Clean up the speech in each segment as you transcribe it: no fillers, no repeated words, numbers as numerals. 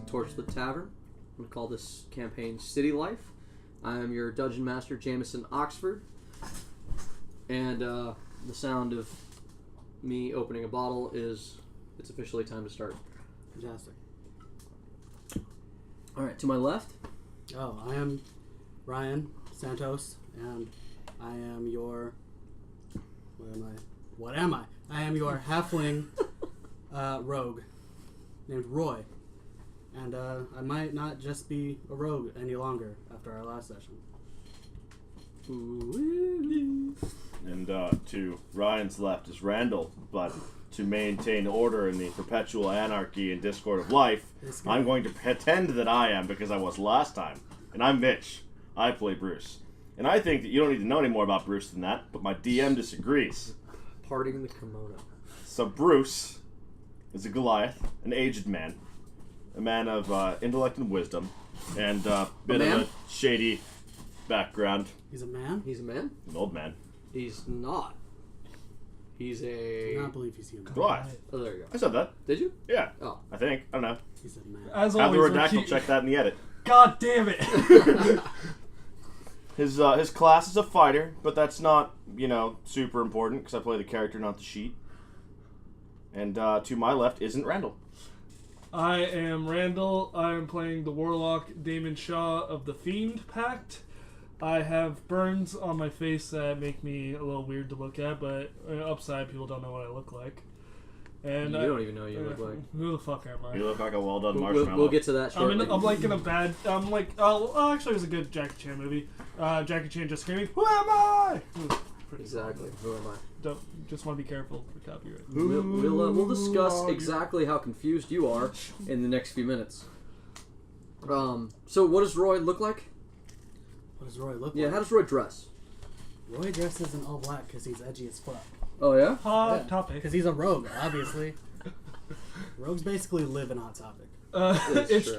Torchlit Tavern. I'm going to call this campaign City Life. I am your Dungeon Master, Jameson Oxford. And the sound of me opening a bottle is... It's officially time to start. Fantastic. Alright, to my left. Oh, I am Ryan Santos, and I am your... What am I? I am your halfling rogue named Roy. And I might not just be a rogue any longer after our last session. And to Ryan's left is Randall, but to maintain order in the perpetual anarchy and discord of life, I'm going to pretend that I am because I was last time. And I'm Mitch. I play Bruce. And I think that you don't need to know any more about Bruce than that, but my DM disagrees. Parting the kimono. So Bruce is a Goliath, an aged man, a man of intellect and wisdom, and a bit of a shady background. He's a man? He's a man? An old man. He's not. He's a... I do not believe he's human. Goliath. Oh, there you go. I said that. Did you? Yeah. Oh. I think. I don't know. He's a man. As Have the always, Redactyl check that in the edit. God damn it! His class is a fighter, but that's not, super important because I play the character, not the sheet. And to my left isn't Randall. I am Randall. I am playing the Warlock Damon Shaw of the Fiend Pact. I have burns on my face that make me a little weird to look at, but upside, people don't know what I look like. And you don't even know what you look like. Who the fuck am I? You look like a well-done marshmallow. We'll get to that shortly. I'm like in a bad... actually, it was a good Jackie Chan movie. Jackie Chan just screaming, "Who am I?" Exactly. Who am I? Just want to be careful for copyright. We'll discuss exactly how confused you are in the next few minutes. So what does Roy look like? What does Roy look like? Yeah, how does Roy dress? Roy dresses in all black because he's edgy as fuck. Oh, yeah? Hot Topic. Because he's a rogue, obviously. Rogues basically live in Hot Topic.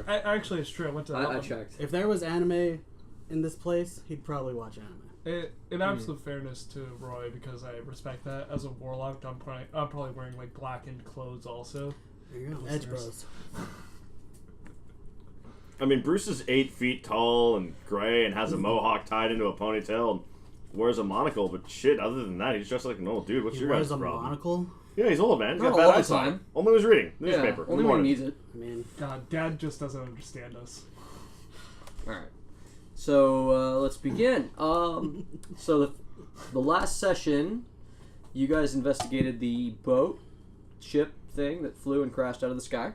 Actually, it's true. I went to... I checked. If there was anime in this place, he'd probably watch anime. In absolute fairness to Roy, because I respect that, as a warlock, I'm probably wearing like blackened clothes also. There you go. Edge bros. I mean, Bruce is 8 feet tall and gray and has a mohawk tied into a ponytail and wears a monocle, but shit, other than that, he's just like an old dude. What's your guys' problem? He wears a monocle? Yeah, he's old, man. He's Not got bad all the eyesight. time. Only when he's reading newspaper. Yeah, only when he needs it. I mean... God, Dad just doesn't understand us. Alright. So, let's begin. So the last session, you guys investigated the ship thing that flew and crashed out of the sky.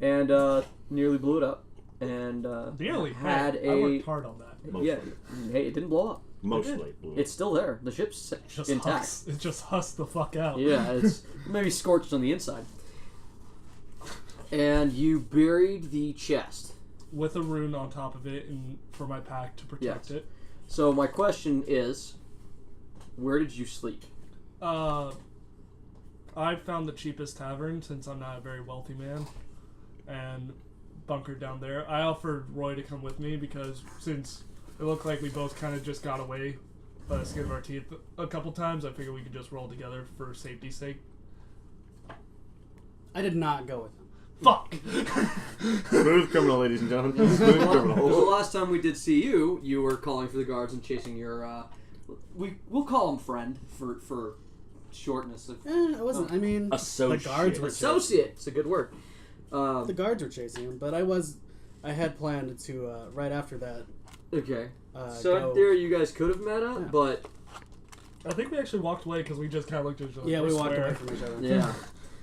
And, nearly blew it up. And, Nearly? had I worked hard on that. Mostly. Yeah, hey, it didn't blow up. Mostly. It's still there. The ship's intact. It just hussed the fuck out. Yeah, it's maybe scorched on the inside. And you buried the chest. With a rune on top of it for my pack to protect it. So my question is, where did you sleep? I found the cheapest tavern since I'm not a very wealthy man, and bunkered down there. I offered Roy to come with me because since it looked like we both kind of just got away by the skin of our teeth a couple times, I figured we could just roll together for safety's sake. I did not go with him. Fuck! Smooth criminal, ladies and gentlemen. Smooth criminal. Well, the last time we did see you, you were calling for the guards and chasing your, we'll call him friend for shortness of... I wasn't, I mean... Associate. The guards were Associate! It's a good word. The guards were chasing him, but I had planned to, right after that... Okay. So there you guys could have met up, but... I think we actually walked away because we just kind of looked at each other. Yeah, we walked away from each other. Yeah.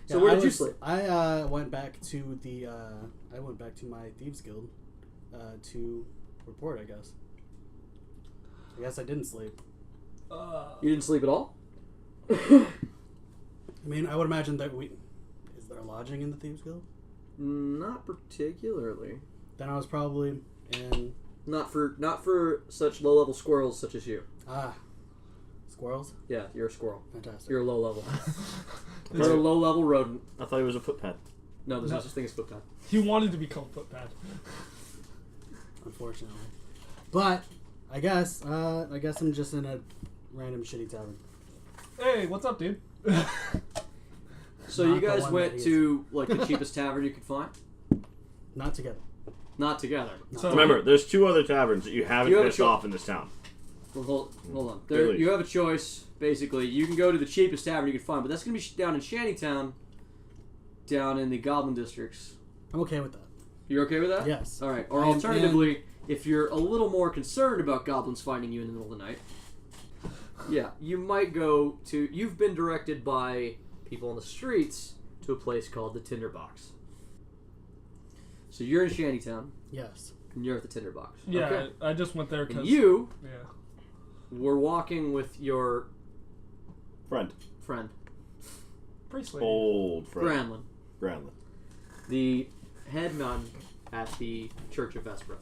So where did you sleep? I went back to the I went back to my thieves guild to report. I guess I didn't sleep. You didn't sleep at all? I mean, I would imagine that is there lodging in the thieves guild? Not particularly. Then I was probably in. Not for such low level squirrels such as you. Squirrels? Yeah, you're a squirrel. Fantastic. You're a low level. You're a low level rodent. I thought he was a footpad. No, there's no such thing as footpad. He wanted to be called footpad. Unfortunately, but I guess I'm just in a random shitty tavern. Hey, what's up, dude? So you guys went to like the cheapest tavern you could find? Not together. Not together. So Remember, there's 2 other taverns that you haven't pissed off in this town. Well, hold on. You have a choice, basically. You can go to the cheapest tavern you can find, but that's going to be down in Shantytown, down in the Goblin Districts. I'm okay with that. You're okay with that? Yes. All right. Or alternatively, if you're a little more concerned about goblins finding you in the middle of the night, yeah, you might go to... You've been directed by people on the streets to a place called the Tinderbox. So you're in Shantytown. Yes. And you're at the Tinderbox. Yeah, Okay. I just went there because... And you Yeah. were walking with your... Friend. Priest lady. Old friend. Granlin. The head nun at the Church of Vespera.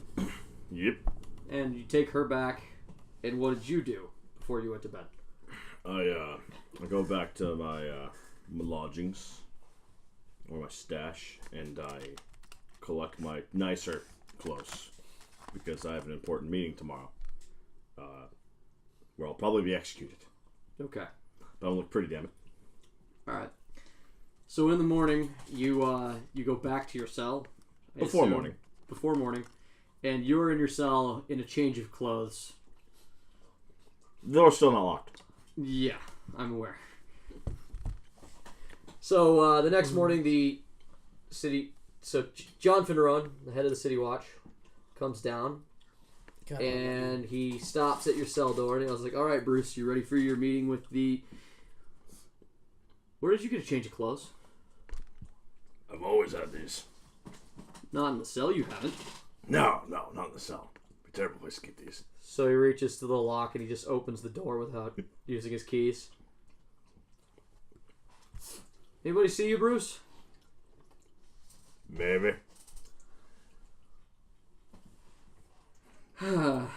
Yep. And you take her back, and what did you do before you went to bed? I go back to my lodgings, or my stash, and I collect my nicer clothes, because I have an important meeting tomorrow, where I'll probably be executed. Okay. But I'll look pretty, damn it. Alright. So in the morning, you go back to your cell. Before morning. Before morning. And you're in your cell in a change of clothes. The door's still not locked. Yeah, I'm aware. So the next morning, the city... So John Finneron, the head of the City Watch, comes down. God. And he stops at your cell door, and I was like, alright, Bruce, you ready for your meeting with the... Where did you get a change of clothes? I've always had these. Not in the cell, you haven't. No, not in the cell. Be a terrible place to keep these. So he reaches to the lock, and he just opens the door without using his keys. Anybody see you, Bruce? Maybe. And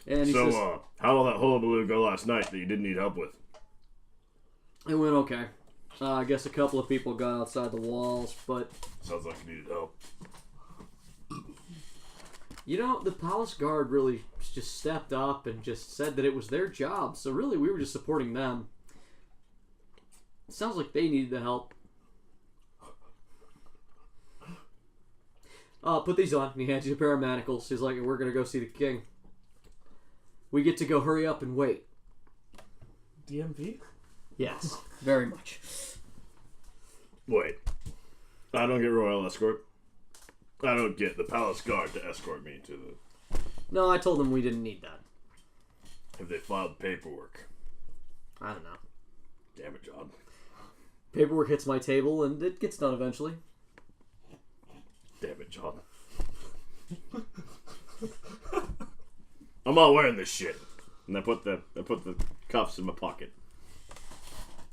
he says, how did that hullabaloo go last night that you didn't need help with? it went okay. I guess a couple of people got outside the walls, but... Sounds like you needed help. You know, the palace guard really just stepped up and just said that it was their job. So really, we were just supporting them. It sounds like they needed the help. Put these on. And he hands you a pair of manacles. He's like, we're going to go see the king. We get to go hurry up and wait. DMV? Yes, very much. Wait. I don't get royal escort. I don't get the palace guard to escort me to the... No, I told them we didn't need that. Have they filed paperwork? I don't know. Damn it, John. Paperwork hits my table and it gets done eventually. Damn it, John. I'm not wearing this shit. And I put the cuffs in my pocket.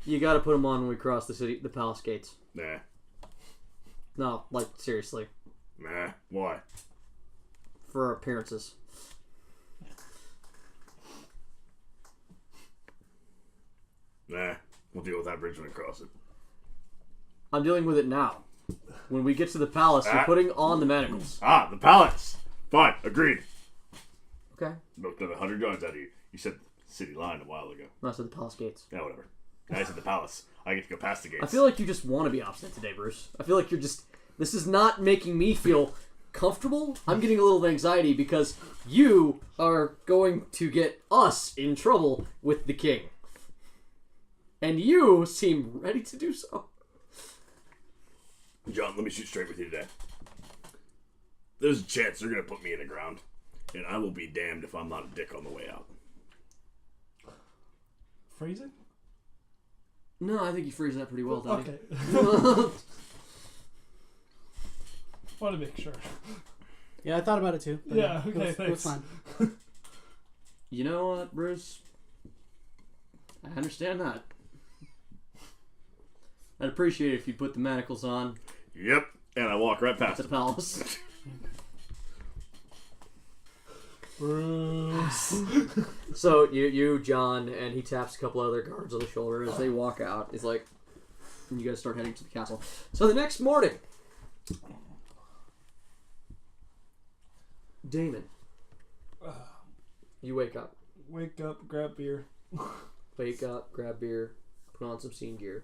You gotta put them on when we cross the palace gates. Nah. No, like, seriously. Nah. Why? For our appearances. Nah. We'll deal with that bridge when we cross it. I'm dealing with it now. When we get to the palace, you're putting on the manacles. The palace! Fine. Agreed. Okay. Looked at 100 yards out of you. You said city line a while ago. No, I said the palace gates. Yeah, whatever. Now I said the palace. I get to go past the gates. I feel like you just want to be obstinate today, Bruce. I feel like you're just... This is not making me feel comfortable. I'm getting a little anxiety because you are going to get us in trouble with the king. And you seem ready to do so. John, let me shoot straight with you today. There's a chance they're going to put me in the ground. And I will be damned if I'm not a dick on the way out. Freezing? No, I think you phrased that pretty well, Donnie. Okay. Want to make sure. Yeah, I thought about it too. Yeah, okay, it was thanks. fine. You know what, Bruce? I understand that. I'd appreciate it if you put the manacles on Yep. And I walk right past the him. palace. Bruce. So you, John, and he taps a couple other guards on the shoulder as they walk out. He's like, and you guys start heading to the castle. So the next morning, Damon, you wake up. Wake up, grab beer. Wake up, grab beer, put on some scene gear.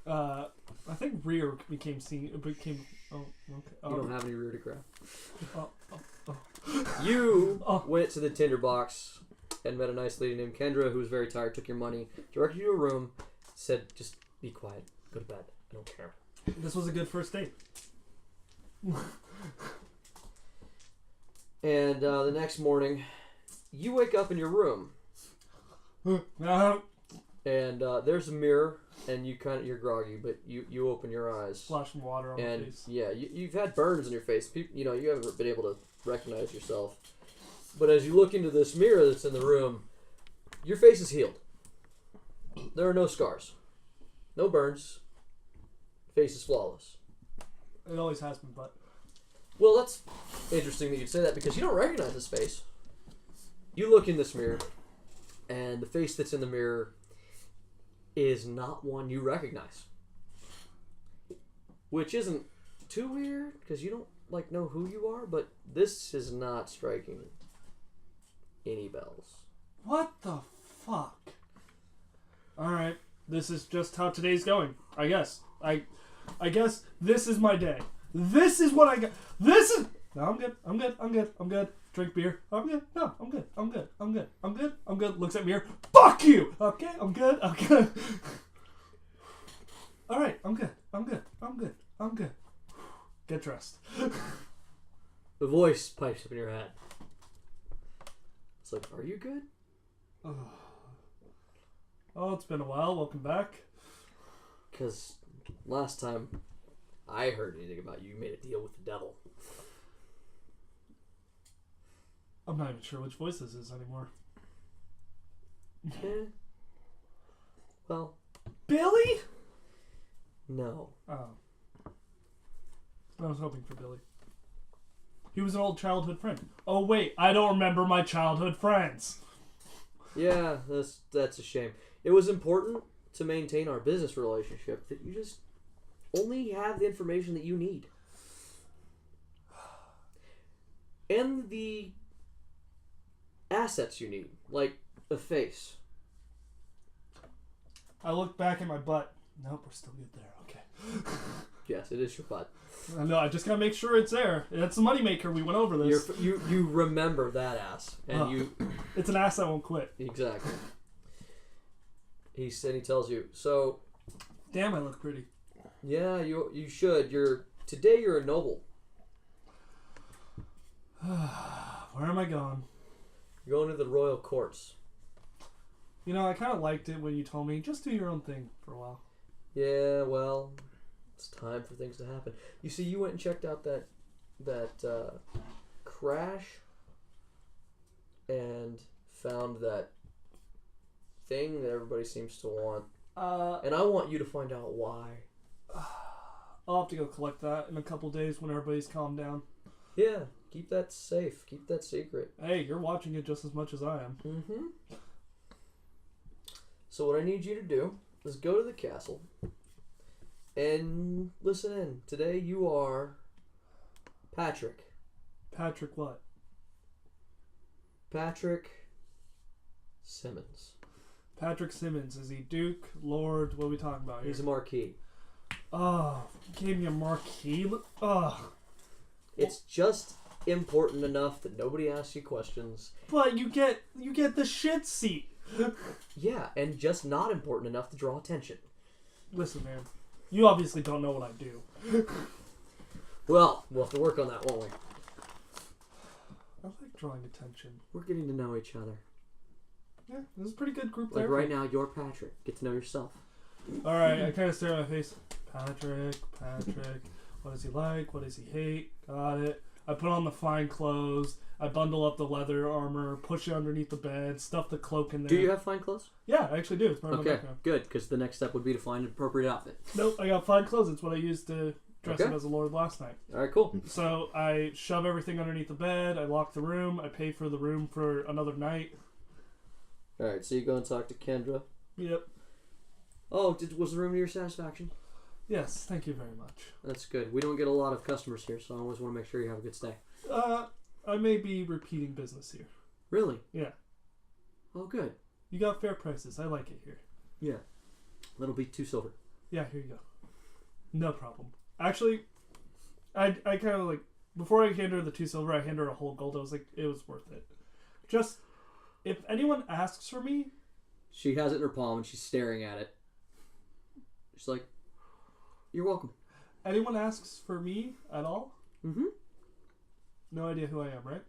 I think rear became seen. It became. Oh, okay. You don't have any rear to grab. Oh. You went to the tinderbox and met a nice lady named Kendra who was very tired, took your money, directed you to a room, said, just be quiet, go to bed, I don't care. This was a good first date. And the next morning, you wake up in your room. And there's a mirror, and you're groggy, but you open your eyes. Splash some water on my face. Yeah, you've had burns in your face. You haven't been able to recognize yourself. But as you look into this mirror that's in the room, your face is healed. There are no scars. No burns. Face is flawless. It always has been, but... Well, that's interesting that you'd say that because you don't recognize this face. You look in this mirror, and the face that's in the mirror is not one you recognize. Which isn't too weird, because you don't know who you are, but this is not striking any bells. What the fuck? Alright, this is just how today's going, I guess. I guess this is my day. This is what I got. This is... No, I'm good. Drink beer. I'm good. No, I'm good. Looks at mirror. Fuck you! Okay, I'm good. Alright, I'm good. Get dressed. The voice pipes up in your head. It's like, are you good? Oh, it's been a while. Welcome back. Because last time I heard anything about you, you made a deal with the devil. I'm not even sure which voice this is anymore. Well, Billy? no. Oh. I was hoping for Billy. He was an old childhood friend. Oh wait, I don't remember my childhood friends. Yeah, that's a shame. It was important to maintain our business relationship that you just only have the information that you need. And the assets you need, like a face. I look back at my butt. Nope, we're still good there. Okay. Yes, it is your butt. I know, I just gotta make sure it's there. That's the moneymaker. We went over this. You remember that ass. And It's an ass that won't quit. Exactly. He tells you, so... Damn, I look pretty. Yeah, you should. Today you're a noble. Where am I going? You're going to the royal courts. You know, I kind of liked it when you told me, just do your own thing for a while. Yeah, well, it's time for things to happen. You see, you went and checked out that crash and found that thing that everybody seems to want. And I want you to find out why. I'll have to go collect that in a couple days when everybody's calmed down. Yeah, keep that safe. Keep that secret. Hey, you're watching it just as much as I am. Mm-hmm. So what I need you to do is go to the castle and listen in. Today you are Patrick. Patrick what? Patrick Simmons. Patrick Simmons. Is he Duke, Lord? What are we talking about here? He's a marquis. Oh, you gave me a marquis? Oh. It's just important enough that nobody asks you questions. But you get the shit seat. Yeah, and just not important enough to draw attention. Listen, man. You obviously don't know what I do. Well, we'll have to work on that, won't we? I like drawing attention. We're getting to know each other. Yeah, this is a pretty good group Like there. right now, you're Patrick. Get to know yourself. Alright, I kind of stare at my face. Patrick. What does he like? What does he hate? Got it. I put on the fine clothes. I bundle up the leather armor, push it underneath the bed, stuff the cloak in there. Do you have fine clothes? Yeah, I actually do. It's part of my Okay, background. good, because the next step would be to find an appropriate outfit. Nope, I got fine clothes. It's what I used to dress up as a lord last night. Alright, cool. So I shove everything underneath the bed. I lock the room. I pay for the room for another night. Alright, so you go and talk to Kendra. Yep. Oh, was the room to your satisfaction? Yes, thank you very much. That's good. We don't get a lot of customers here, so I always want to make sure you have a good stay. I may be repeating business here. Really? Yeah. Oh, good. You got fair prices. I like it here. Yeah. That'll be 2 silver. Yeah, here you go. No problem. Actually, I kind of like, before I hand her the 2 silver, I hand her a whole gold. I was like, it was worth it. Just, if anyone asks for me... She has it in her palm and she's staring at it. She's like, you're welcome. Anyone asks for me at all? Mm-hmm. No idea who I am, right?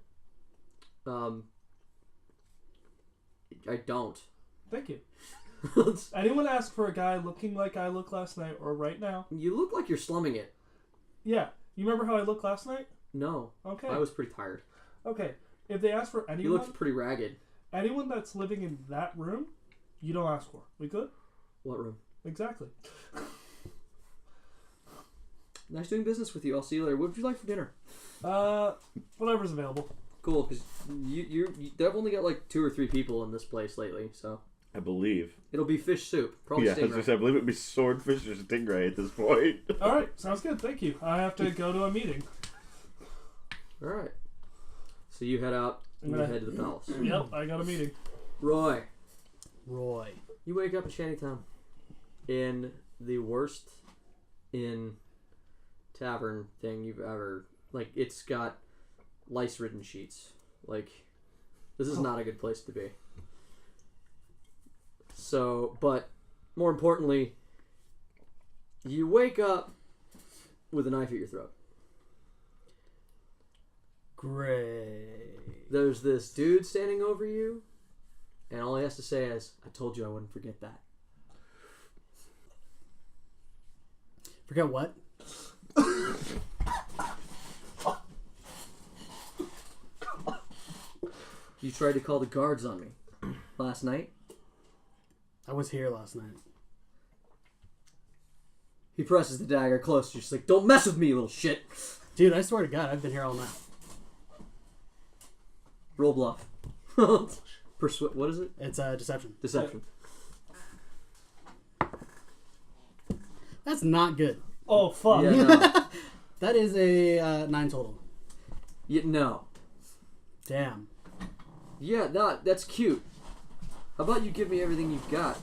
I don't. Thank you. Anyone ask for a guy looking like I look last night or right now? You look like you're slumming it. Yeah. You remember how I looked last night? No. Okay. I was pretty tired. Okay. If they ask for anyone... You looked pretty ragged. Anyone that's living in that room, you don't ask for. We good? What room? Exactly. Nice doing business with you. I'll see you later. What would you like for dinner? Whatever's available. Cool, because they've only got like 2 or 3 people in this place lately, so... I believe. It'll be fish soup. Probably stingray. I believe it'd be swordfish or stingray at this point. Alright, sounds good. Thank you. I have to go to a meeting. Alright. So you head out and you head to the palace. Yep, I got a meeting. Roy. You wake up in Shantytown in the worst inn tavern thing you've ever... Like, it's got lice-ridden sheets. Like, this is not a good place to be. So, but more importantly, you wake up with a knife at your throat. Great. There's this dude standing over you, and all he has to say is, I told you I wouldn't forget that. Forget what? You tried to call the guards on me last night. I was here last night. He presses the dagger close. You're just like, don't mess with me, you little shit. Dude, I swear to God, I've been here all night. Roll bluff. What is it? It's deception. Deception. That's not good. Oh, fuck. Yeah, no. That is a 9 total. No. Damn. Yeah, that's cute. How about you give me everything you've got,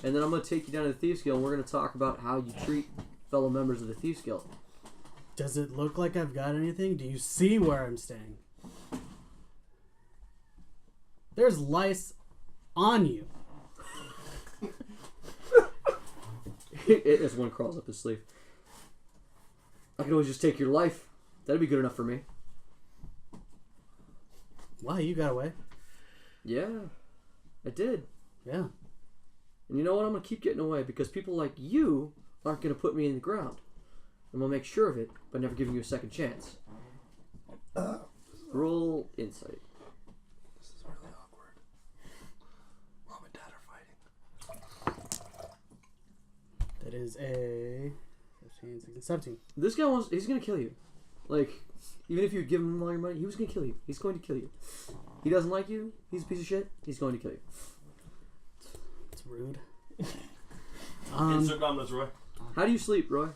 and then I'm going to take you down to the Thieves Guild, and we're going to talk about how you treat fellow members of the Thieves Guild. Does it look like I've got anything? Do you see where I'm staying? There's lice on you. As one crawls up his sleeve. I could always just take your life. That'd be good enough for me. Why? You got away. Yeah, I did. Yeah. And you know what? I'm going to keep getting away because people like you aren't going to put me in the ground. I'm going to make sure of it by never giving you a second chance. Roll insight. This is really awkward. Mom and Dad are fighting. That is a 15, 16, 17. This guy he's going to kill you. Like, even if you give him all your money, he was going to kill you. He's going to kill you. He doesn't like you. He's a piece of shit. He's going to kill you. It's rude. Insert numbers, Roy. How do you sleep, Roy?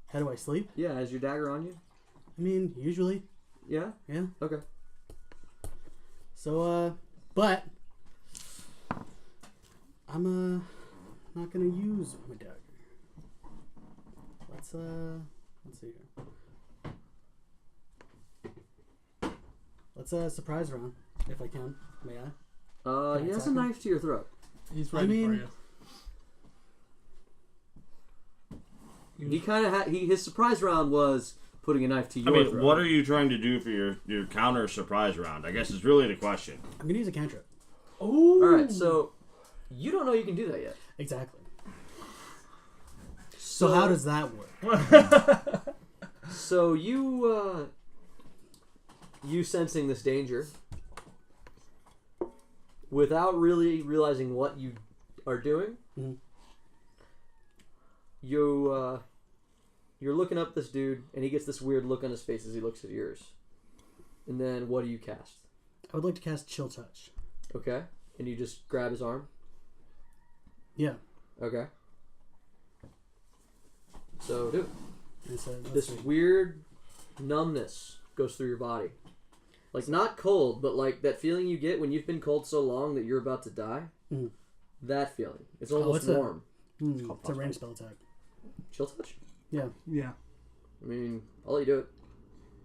How do I sleep? Yeah, has your dagger on you? I mean, usually. Yeah? Yeah. Okay. So, but I'm not gonna use my dagger. Let's see here. Let's surprise round if I can. May I? He has a knife to your throat. He's ready for you. He kind of his surprise round was putting a knife to your throat. What are you trying to do for your counter surprise round? I guess is really the question. I'm gonna use a cantrip. Ooh. Alright, so you don't know you can do that yet. Exactly. So how does that work? So you sensing this danger without really realizing what you are doing, mm-hmm. You're looking up this dude, and he gets this weird look on his face as he looks at yours. And then what do you cast? I would like to cast Chill Touch. Okay. And you just grab his arm? Yeah. Okay. So do it. This weird numbness goes through your body. Like, not cold, but like that feeling you get when you've been cold so long that you're about to die. Mm. That feeling. It's almost warm. It's a ranged spell attack. Chill touch? Yeah, Yeah. I mean, I'll let you do it.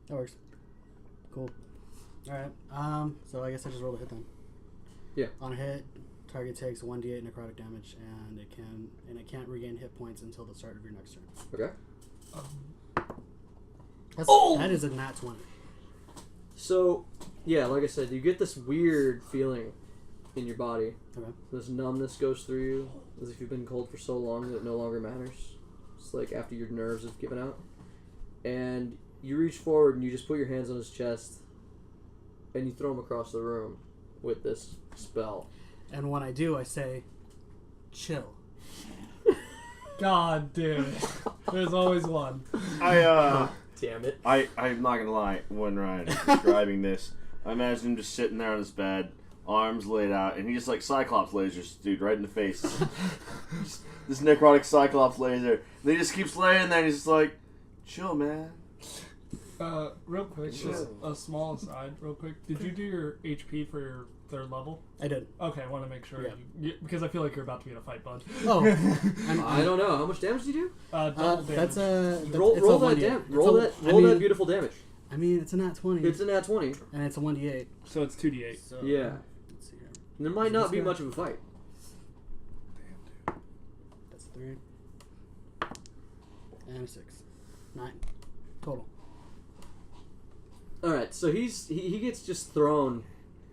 that works. Cool. Alright, so I guess I just rolled a hit then. Yeah. On a hit, target takes 1d8 necrotic damage, and it can't regain hit points until the start of your next turn. Okay. That is a nat 20. So, yeah, like I said, you get this weird feeling in your body. Okay. This numbness goes through you, as if you've been cold for so long that it no longer matters. It's like after your nerves have given out. And you reach forward and you just put your hands on his chest, and you throw him across the room with this spell. And when I do, I say, chill. God damn it. There's always one. Damn it. I'm not gonna lie, when Ryan is describing this, I imagine him just sitting there on his bed, arms laid out, and he just like Cyclops lasers, dude, right in the face. This necrotic Cyclops laser. And he just keeps laying there and he's just like, chill, man. Real quick, just a small aside, real quick. Did you do your HP for your 3rd level? I did. Okay, I want to make sure. Yeah. Because I feel like you're about to be in a fight, bud. Oh. I don't know. How much damage do you do? Double damage. That's a... Roll that damage. Roll that beautiful damage. I mean, it's a nat 20. It's a nat 20. And it's a 1d8. So it's 2d8. So, Yeah. Let's see here. There might not be much of a fight. That's 3. And a 6. 9. Total. Alright, so he gets just thrown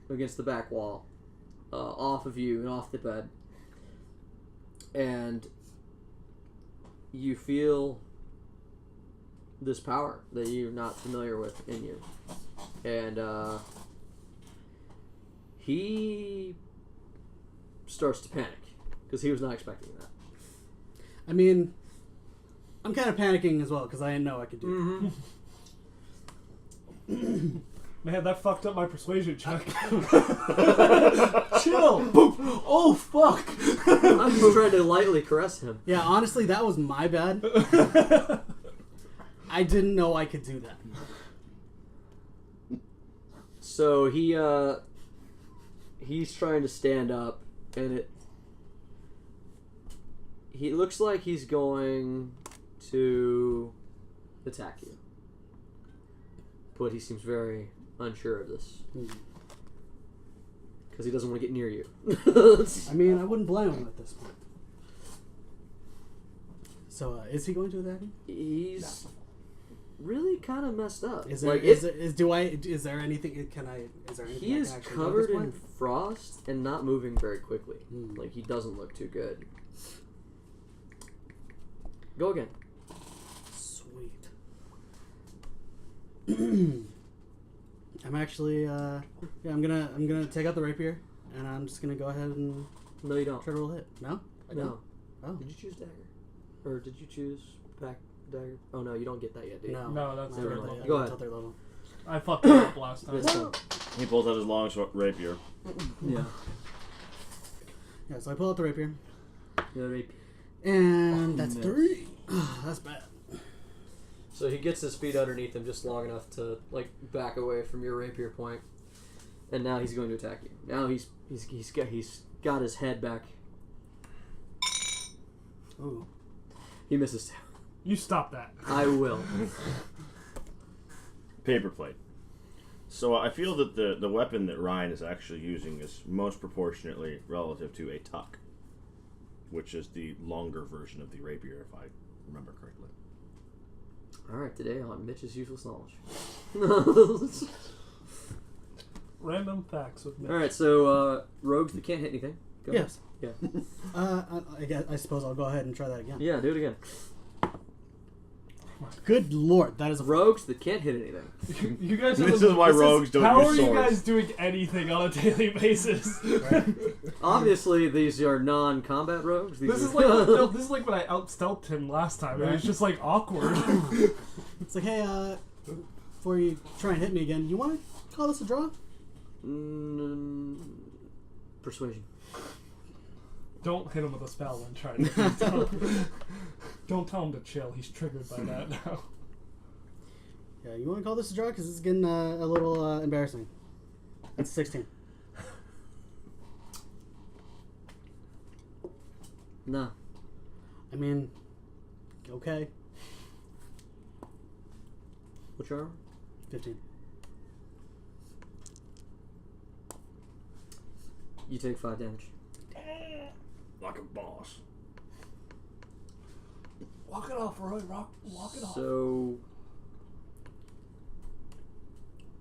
against the back wall, off of you and off the bed. And you feel this power that you're not familiar with in you. And he starts to panic because he was not expecting that. I mean, I'm kind of panicking as well because I didn't know I could do that. Man, that fucked up my persuasion check. Chill! Boom! Oh, fuck! I'm just trying to lightly caress him. Yeah, honestly, that was my bad. I didn't know I could do that. So he's trying to stand up, and he looks like he's going to attack you. But he seems very unsure of this. Because he doesn't want to get near you. I mean, I wouldn't blame him at this point. So, is he going to attack me? He's really kind of messed up. Is there, like is there anything, is there anything he I is can actually covered do at in this point? frost and not moving very quickly. Like, he doesn't look too good. Go again. Sweet. I'm actually, I'm gonna take out the rapier, and I'm just gonna go ahead and No, you don't. try to roll a hit. No? I don't? No. Oh. Did you choose dagger? Or did you choose back dagger? Oh, no, you don't get that yet, do you? No, that's I third got level. that- I Go got ahead. till third level. I fucked it up last time. He pulls out his long rapier. Yeah. Yeah, so I pull out the rapier, The rapier. and that's Miss. 3. That's bad. So he gets his feet underneath him just long enough to like back away from your rapier point, and now he's going to attack you. Now he's got his head back. Ooh. He misses too. You stop that. I will. Paper plate. So I feel that the weapon that Ryan is actually using is most proportionately relative to a tuck, which is the longer version of the rapier, if I remember correctly. All right, today on Mitch's useless knowledge. Random facts with me. All right, so rogues that can't hit anything. Go. Yes. Yeah. I suppose I'll go ahead and try that again. Yeah, do it again. Good lord, that is a Rogues that can't hit anything. You guys. This is why rogues don't How use are swords. you guys doing anything on a daily basis? Obviously, these are non-combat rogues. These This are is like no, this is like when I out-stealthed him last time. It was just like awkward. It's like, hey, before you try and hit me again, you want to call this a draw? Persuasion. Don't hit him with a spell when trying to. Don't tell him to chill. He's triggered by that now. Yeah, you want to call this a draw? Because it's getting a little embarrassing. That's 16. No. I mean, okay. What's your armor? 15. You take 5 damage. Like a boss. Walk it off, Roy. Walk it off. So,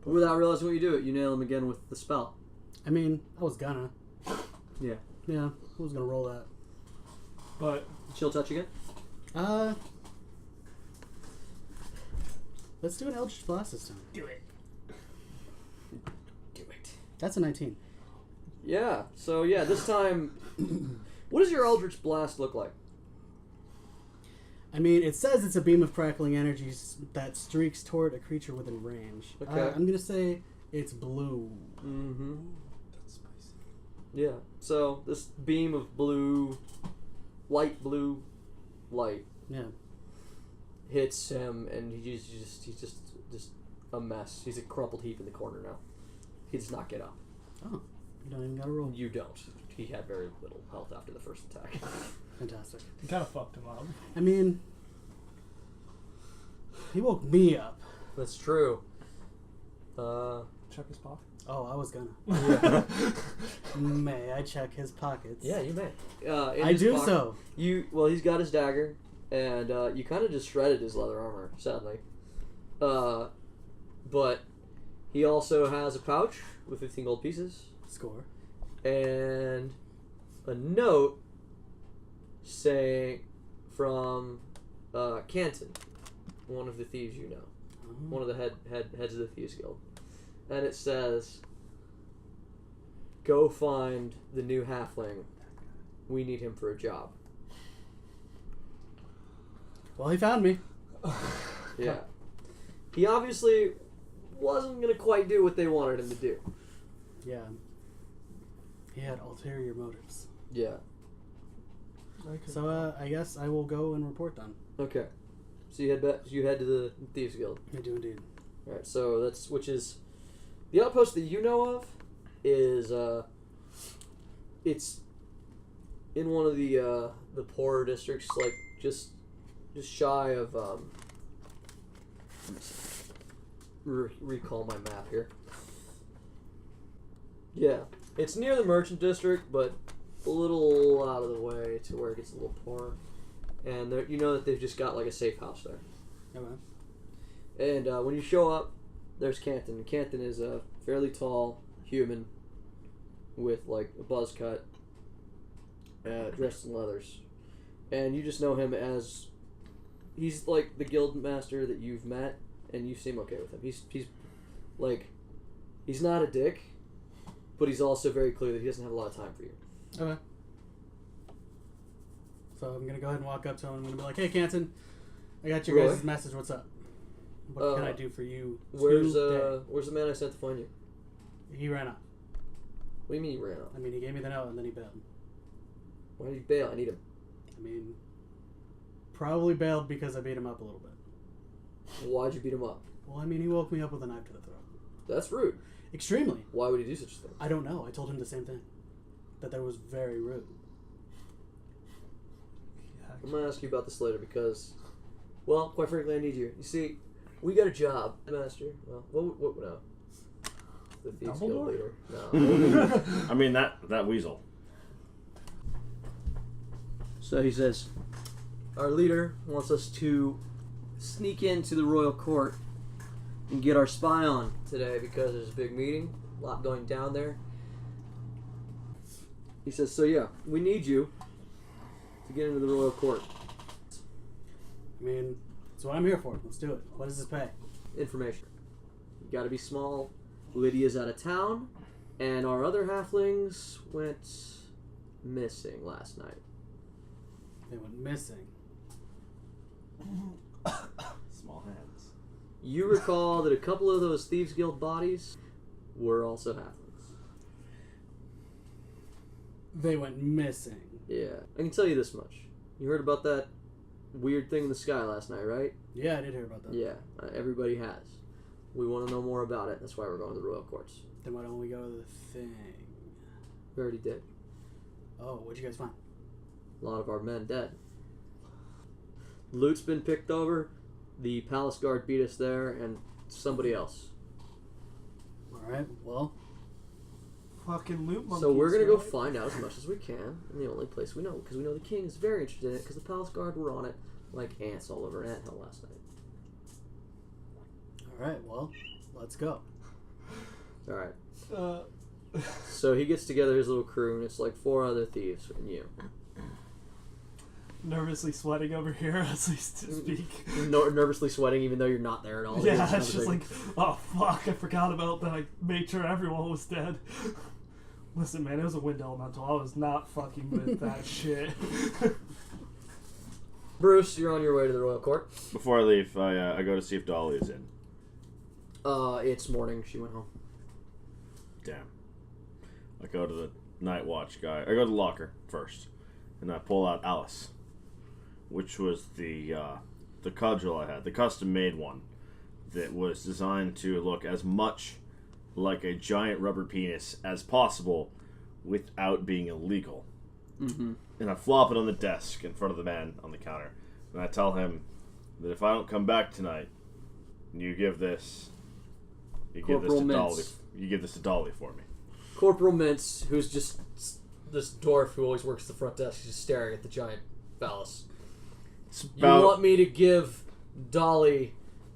without realizing what you do, you nail him again with the spell. I mean, I was gonna. Yeah. Yeah, who was gonna roll that? But Chill touch again? Let's do an Eldritch Blast this time. Do it. Do it. That's a 19. Yeah, so yeah, this time, what does your Eldritch Blast look like? I mean, it says it's a beam of crackling energies that streaks toward a creature within range. Okay. I'm gonna say it's blue. Mm-hmm. that's spicy. Yeah, so this beam of blue, light blue light Yeah. hits him, and he's just a mess. He's a crumpled heap in the corner now. He does not get up. Oh, you don't even gotta roll. You don't. He had very little health after the first attack. Fantastic. You kind of fucked him up. I mean, he woke me up. That's true. Check his pocket. Oh, I was gonna. Yeah. May I check his pockets? Yeah, you may. I do so. Well, he's got his dagger, and you kind of just shredded his leather armor, sadly. But he also has a pouch with 15 gold pieces Score. and a note saying from Canton, one of the thieves you know, one of the heads of the Thieves Guild, and it says, "Go find the new halfling. We need him for a job." Well, he found me. Yeah. He obviously wasn't going to quite do what they wanted him to do. Yeah. He had ulterior motives. Yeah. So, I guess I will go and report then. Okay. So you head to the Thieves Guild. I do indeed. Alright, so which is the outpost that you know of is it's in one of the poorer districts, like just shy of recall my map here. Yeah, it's near the merchant district, but a little out of the way to where it gets a little poorer. And you know that they've just got like a safe house there. Okay. And when you show up, there's Canton. Canton is a fairly tall human with like a buzz cut, dressed in leathers. And you just know him as, he's like the guild master that you've met, and you seem okay with him. He's like, he's not a dick, but he's also very clear that he doesn't have a lot of time for you. Okay. So I'm gonna go ahead and walk up to him. I'm gonna be like, "Hey, Canton, I got your Roy? guys' message. What's up? What can I do for you Where's today?" the man I sent to find you? He ran off. What do you mean he ran off? I mean, he gave me the note and then he bailed. Why did he bail? I need him. I mean, probably bailed because I beat him up a little bit. Why'd you beat him up? Well, I mean, he woke me up with a knife to the throat. That's rude. Extremely. Why would he do such a thing? I don't know. I told him the same thing. That was very rude. I'm gonna ask you about this later because, well, quite frankly, I need you. You see, we got a job, Master. Well, what no? The Thieves Guild Dumbledore? leader. No. I mean, that weasel. So he says, our leader wants us to sneak into the royal court and get our spy on today because there's a big meeting, a lot going down there. He says, so yeah, we need you to get into the royal court. I mean, that's what I'm here for. Let's do it. What does this pay? Information. You gotta be small. Lydia's out of town, and our other halflings went missing last night. They went missing. Small hands. You recall that a couple of those Thieves Guild bodies were also halflings. They went missing. Yeah. I can tell you this much. You heard about that weird thing in the sky last night, right? Yeah, I did hear about that. Yeah. Everybody has. We want to know more about it. That's why we're going to the royal courts. Then why don't we go to the thing? We already did. Oh, what'd you guys find? A lot of our men dead. Loot's been picked over. The palace guard beat us there, and somebody else. Alright, well. Fucking loot monkeys. So we're gonna go right? find out as much as we can in the only place we know, because we know the king is very interested in it, because the palace guard were on it like ants all over an anthill last night. Alright, well, let's go. Alright. Uh, So he gets together his little crew, and it's like 4 other thieves and you. nervously sweating over here as we speak. Nervously sweating even though you're not there at all. Yeah, it's just like, oh fuck, I forgot about that. I made sure everyone was dead. Listen, man, it was a wind elemental. I was not fucking with that shit. Bruce, you're on your way to the royal court. Before I leave, I go to see if Dolly is in. It's morning. She went home. Damn. I go to the night watch guy. I go to the locker first, and I pull out Alice, which was the cudgel I had, the custom-made one that was designed to look as much like a giant rubber penis as possible without being illegal. Mm-hmm. And I flop it on the desk in front of the man on the counter, and I tell him that if I don't come back tonight, you give this to Dolly. You give this to Dolly for me. Corporal Mintz, who's just this dwarf who always works the front desk, just staring at the giant phallus. You want me to give Dolly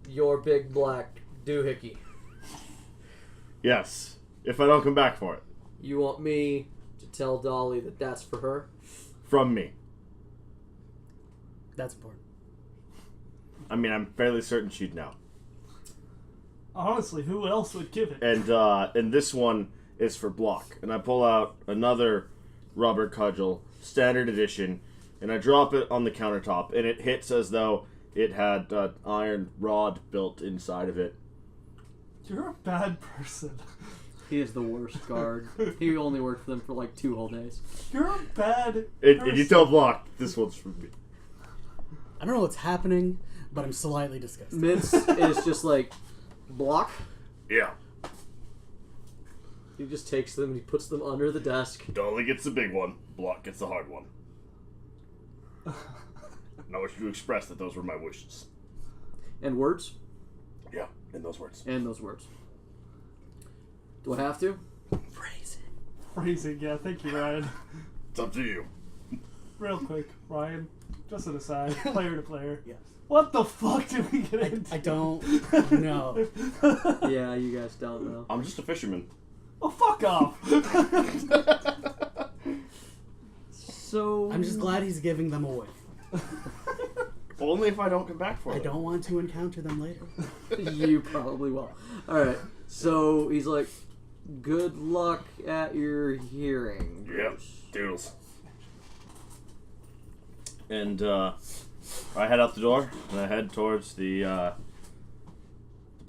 your big black doohickey? Yes, if I don't come back for it. You want me to tell Dolly that that's for her? From me. That's important. I mean, I'm fairly certain she'd know. Honestly, who else would give it? And this one is for Block. And I pull out another rubber cudgel, standard edition, and I drop it on the countertop, and it hits as though it had an iron rod built inside of it. You're a bad person. He is the worst guard. He only worked for them for like 2 whole days. You're a bad And you tell Block, this one's for me. I don't know what's happening, but I'm slightly disgusted. Mintz is just like, Block? Yeah. He just takes them and he puts them under the desk. Dolly gets the big one, Block gets the hard one. And I wish you to express that those were my wishes. And words? Yeah, in those words. And those words. Do I have to? Phrasing, yeah, thank you, Ryan. It's up to you. Real quick, Ryan, just an aside, player to player. Yes. What the fuck did we get into? I don't know. Yeah, you guys don't know. I'm just a fisherman. Oh, fuck off! So... I'm just glad he's giving them away. Only if I don't come back for it. I don't want to encounter them later. You probably will. Alright, so he's like, good luck at your hearing. Yep, doodles. And I head out the door, and I head towards the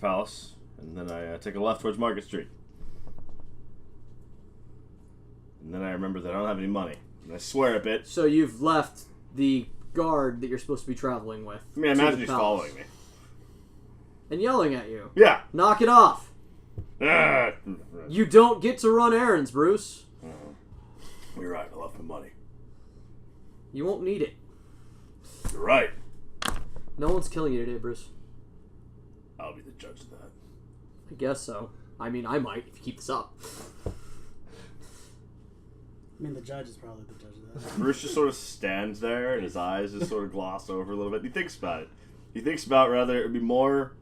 palace, and then I take a left towards Market Street. And then I remember that I don't have any money, and I swear a bit. So you've left the guard that you're supposed to be traveling with. I mean, I to imagine the he's palace. following me. And yelling at you. Yeah. Knock it off! Ah. You don't get to run errands, Bruce. You're right, I left my money. You won't need it. You're right. No one's killing you today, Bruce. I'll be the judge of that. I guess so. I mean, I might if you keep this up. I mean, the judge is probably the judge of that. Bruce just sort of stands there, and his eyes just sort of gloss over a little bit. He thinks about it. He thinks about rather it would be more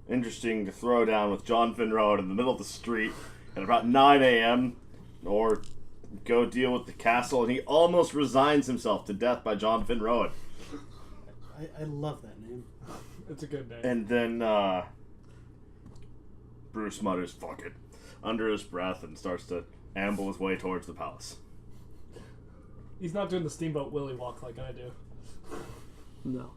interesting to throw down with John Finrod in the middle of the street at about 9 a.m. or go deal with the castle, and he almost resigns himself to death by John Finrod. I love that name. It's a good name. And then Bruce mutters, "Fuck it," under his breath and starts to amble his way towards the palace. He's not doing the Steamboat Willie walk like I do. No.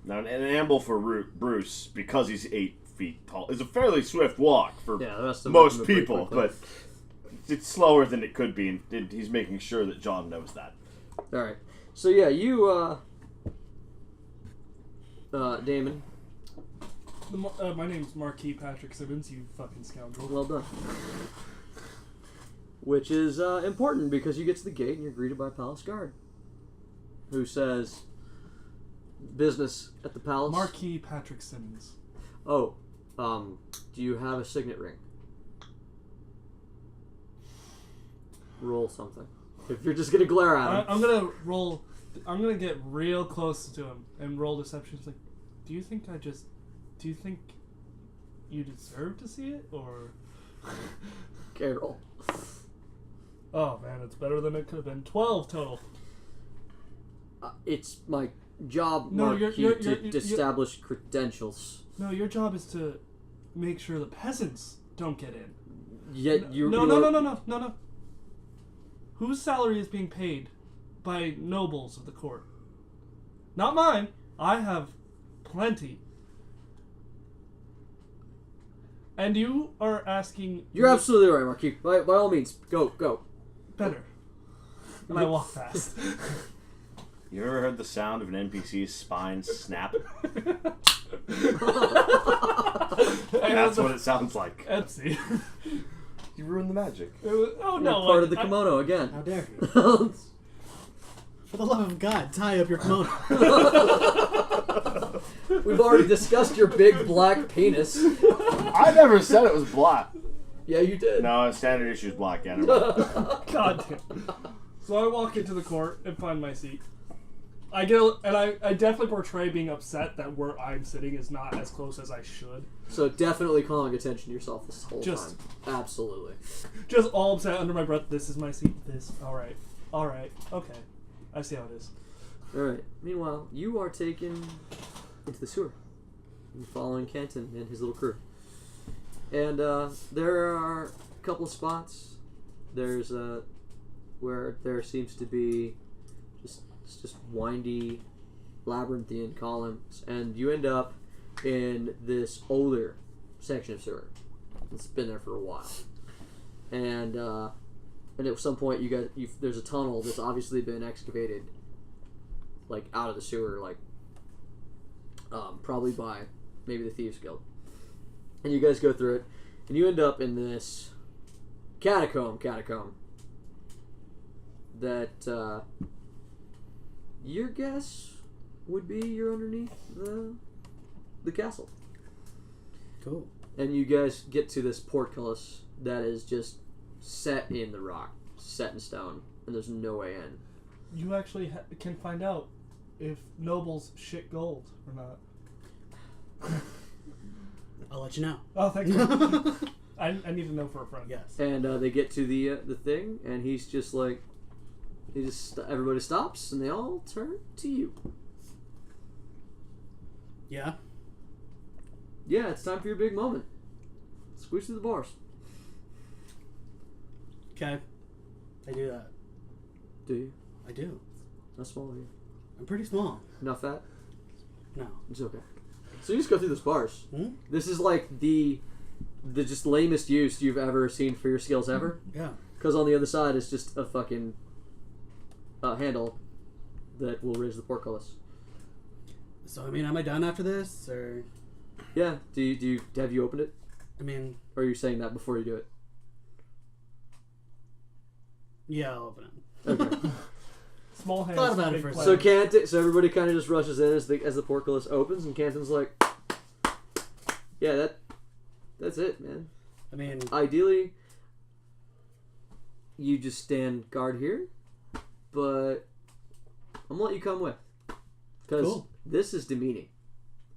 Now, an amble for Bruce, because he's 8 feet tall, is a fairly swift walk for Yeah, the rest of most them are pretty people, quick, but it's slower than it could be, and he's making sure that John knows that. Alright. So yeah, you, Damon. My name's Marquis Patrick Simmons, you fucking scoundrel. Well done. Which is important because you get to the gate and you're greeted by a palace guard who says, business at the palace? Marquis Patrick Simmons. Oh, do you have a signet ring? Roll something. If you're just gonna glare at him. I'm gonna roll. I'm gonna get real close to him and roll deception. It's like, do you think you deserve to see it, or? Okay, roll. Oh man, it's better than it could have been. 12 total. It's my job, No, Marquis, to establish credentials. No, your job is to make sure the peasants don't get in. Yet you. No. Whose salary is being paid by nobles of the court? Not mine. I have plenty. And you are asking... You're absolutely right, Marquis. By all means, go. Better. And I walk fast. You ever heard the sound of an NPC's spine snap? That's what it sounds like. Etsy. You ruined the magic. Oh no! Part of the kimono again. How dare you? For the love of God, tie up your kimono. We've already discussed your big black penis. I never said it was black. Yeah, you did. No, standard issue is black. Yeah, God damn. So I walk into the court and find my seat. I definitely portray being upset that where I'm sitting is not as close as I should. So definitely calling attention to yourself this whole time. Absolutely. Just all upset under my breath. This is my seat. All right. Okay. I see how it is. All right. Meanwhile, you are taken into the sewer. You're following Canton and his little crew. And there are a couple of spots. There's where there seems to be just windy, labyrinthian columns, and you end up in this older section of sewer. It's been there for a while, and at some point there's a tunnel that's obviously been excavated, like out of the sewer, like probably by maybe the Thieves Guild, and you guys go through it, and you end up in this catacomb that your guess would be you're underneath the castle. Cool. And you guys get to this portcullis that is just set in the rock, set in stone, and there's no way in. You actually can find out if nobles shit gold or not. I'll let you know. Oh, thank you. I need to know for a friend. Yes. And they get to the thing, and he's just like, everybody stops, and they all turn to you. Yeah? Yeah, it's time for your big moment. Squeeze through the bars. Okay. I do that. Do you? I do. How small are you? I'm pretty small. Not fat? No. It's okay. So you just go through those bars. Hmm? This is like the just lamest use you've ever seen for your skills ever. Yeah. Because on the other side is just a fucking handle that will raise the portcullis. So, I mean, am I done after this, or...? Yeah. Have you opened it? I mean... Or are you saying that before you do it? Yeah, I'll open it. Okay. Small hands. Thought about it big for a plans. second. So everybody kind of just rushes in as the portcullis opens, and Canton's like, "Yeah, that's it, man. I mean... Ideally, you just stand guard here, but I'm gonna let you come with, because Cool. This is demeaning.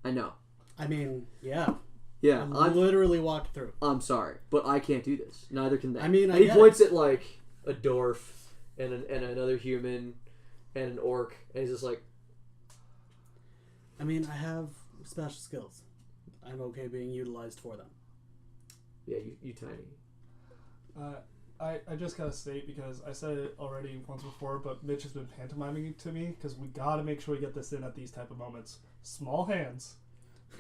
I know. I mean, yeah. Yeah, I'm literally walked through. I'm sorry, but I can't do this. Neither can they. I mean, and he get points at like a dwarf and another human and an orc, and he's just like, I mean, I have special skills. I'm okay being utilized for them. "Yeah, you tiny." I just gotta state, because I said it already once before, but Mitch has been pantomiming it to me, because we gotta make sure we get this in at these type of moments. Small hands,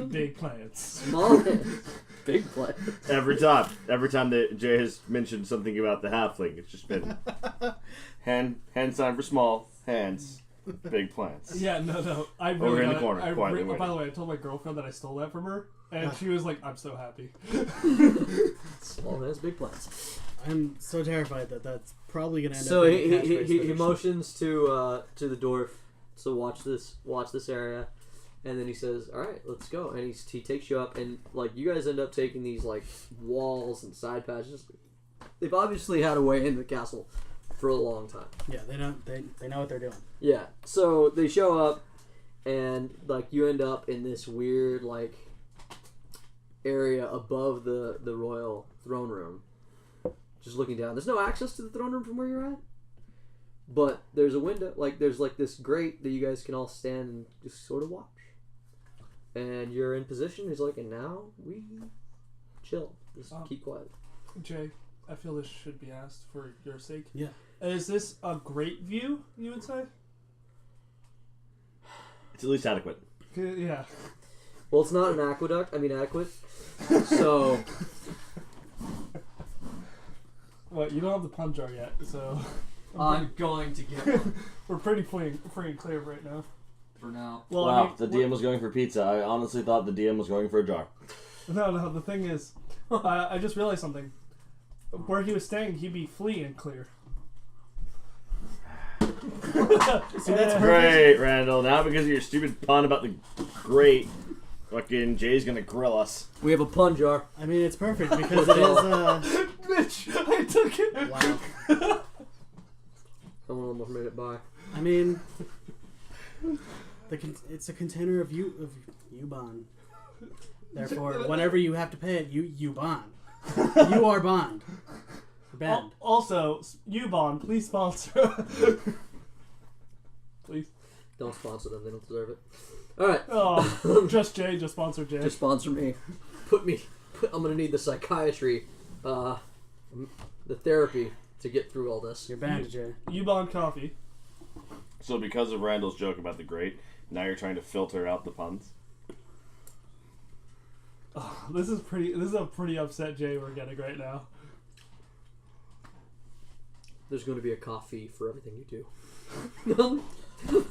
big plans. Small hands, big play. Every time that Jay has mentioned something about the halfling, it's just been hand sign for small hands, big plants. Yeah, no. I really Over in the got it. corner, quietly waiting. By the way, I told my girlfriend that I stole that from her, and she was like, "I'm so happy." Small hands, big plans. I'm so terrified that that's probably going to end So up being a he catchphrase for this motions to the dwarf, So watch this area, and then he says, "All right, let's go." And he takes you up, and like you guys end up taking these like walls and side passages. They've obviously had a way into the castle for a long time. Yeah, they know what they're doing. Yeah. So they show up, and like you end up in this weird like area above the royal throne room, just looking down. There's no access to the throne room from where you're at, but there's a window. Like there's like this grate that you guys can all stand and just sort of watch. And you're in position. He's like, and now we chill. Just keep quiet. Jay, I feel this should be asked for your sake. Yeah. Is this a great view, you would say? It's at least adequate. Yeah. Well, it's not an aqueduct. I mean, adequate. So. Well, you don't have the pun jar yet, so. I'm going to get one. We're pretty free and clear right now. For now. Well, Wow, I mean, the DM was going for pizza. I honestly thought the DM was going for a jar. No, the thing is, I just realized something. Where he was staying, he'd be free and clear. See, that's Great, Randall. Now because of your stupid pun about the great, fucking Jay's gonna grill us. We have a pun jar. I mean, it's perfect because it is. Mitch, I took it. Wow. Someone almost made it by. I mean, it's a container of U-bond. Therefore, whenever you have to pay it, you bond. You are bond. Band. Also, U-Bond, please sponsor. Please. Don't sponsor them. They don't deserve it. All right. Oh, just Jay. Just sponsor Jay. Just sponsor me. I'm gonna need the psychiatry, the therapy to get through all this. You're banned, Jay. U-Bond coffee. So because of Randall's joke about the great, now you're trying to filter out the puns. Oh, this is a pretty upset Jay we're getting right now. There's going to be a coffee for everything you do.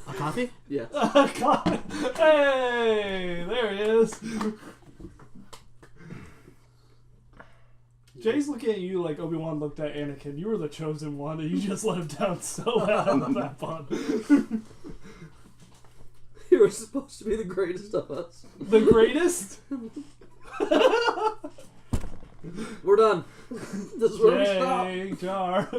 A coffee? Yeah. God. Hey, there he is. Jay's looking at you like Obi-Wan looked at Anakin. You were the chosen one, and you just let him down so bad on that pun. You were supposed to be the greatest of us. The greatest? We're done. This is where we stop. Jay jar.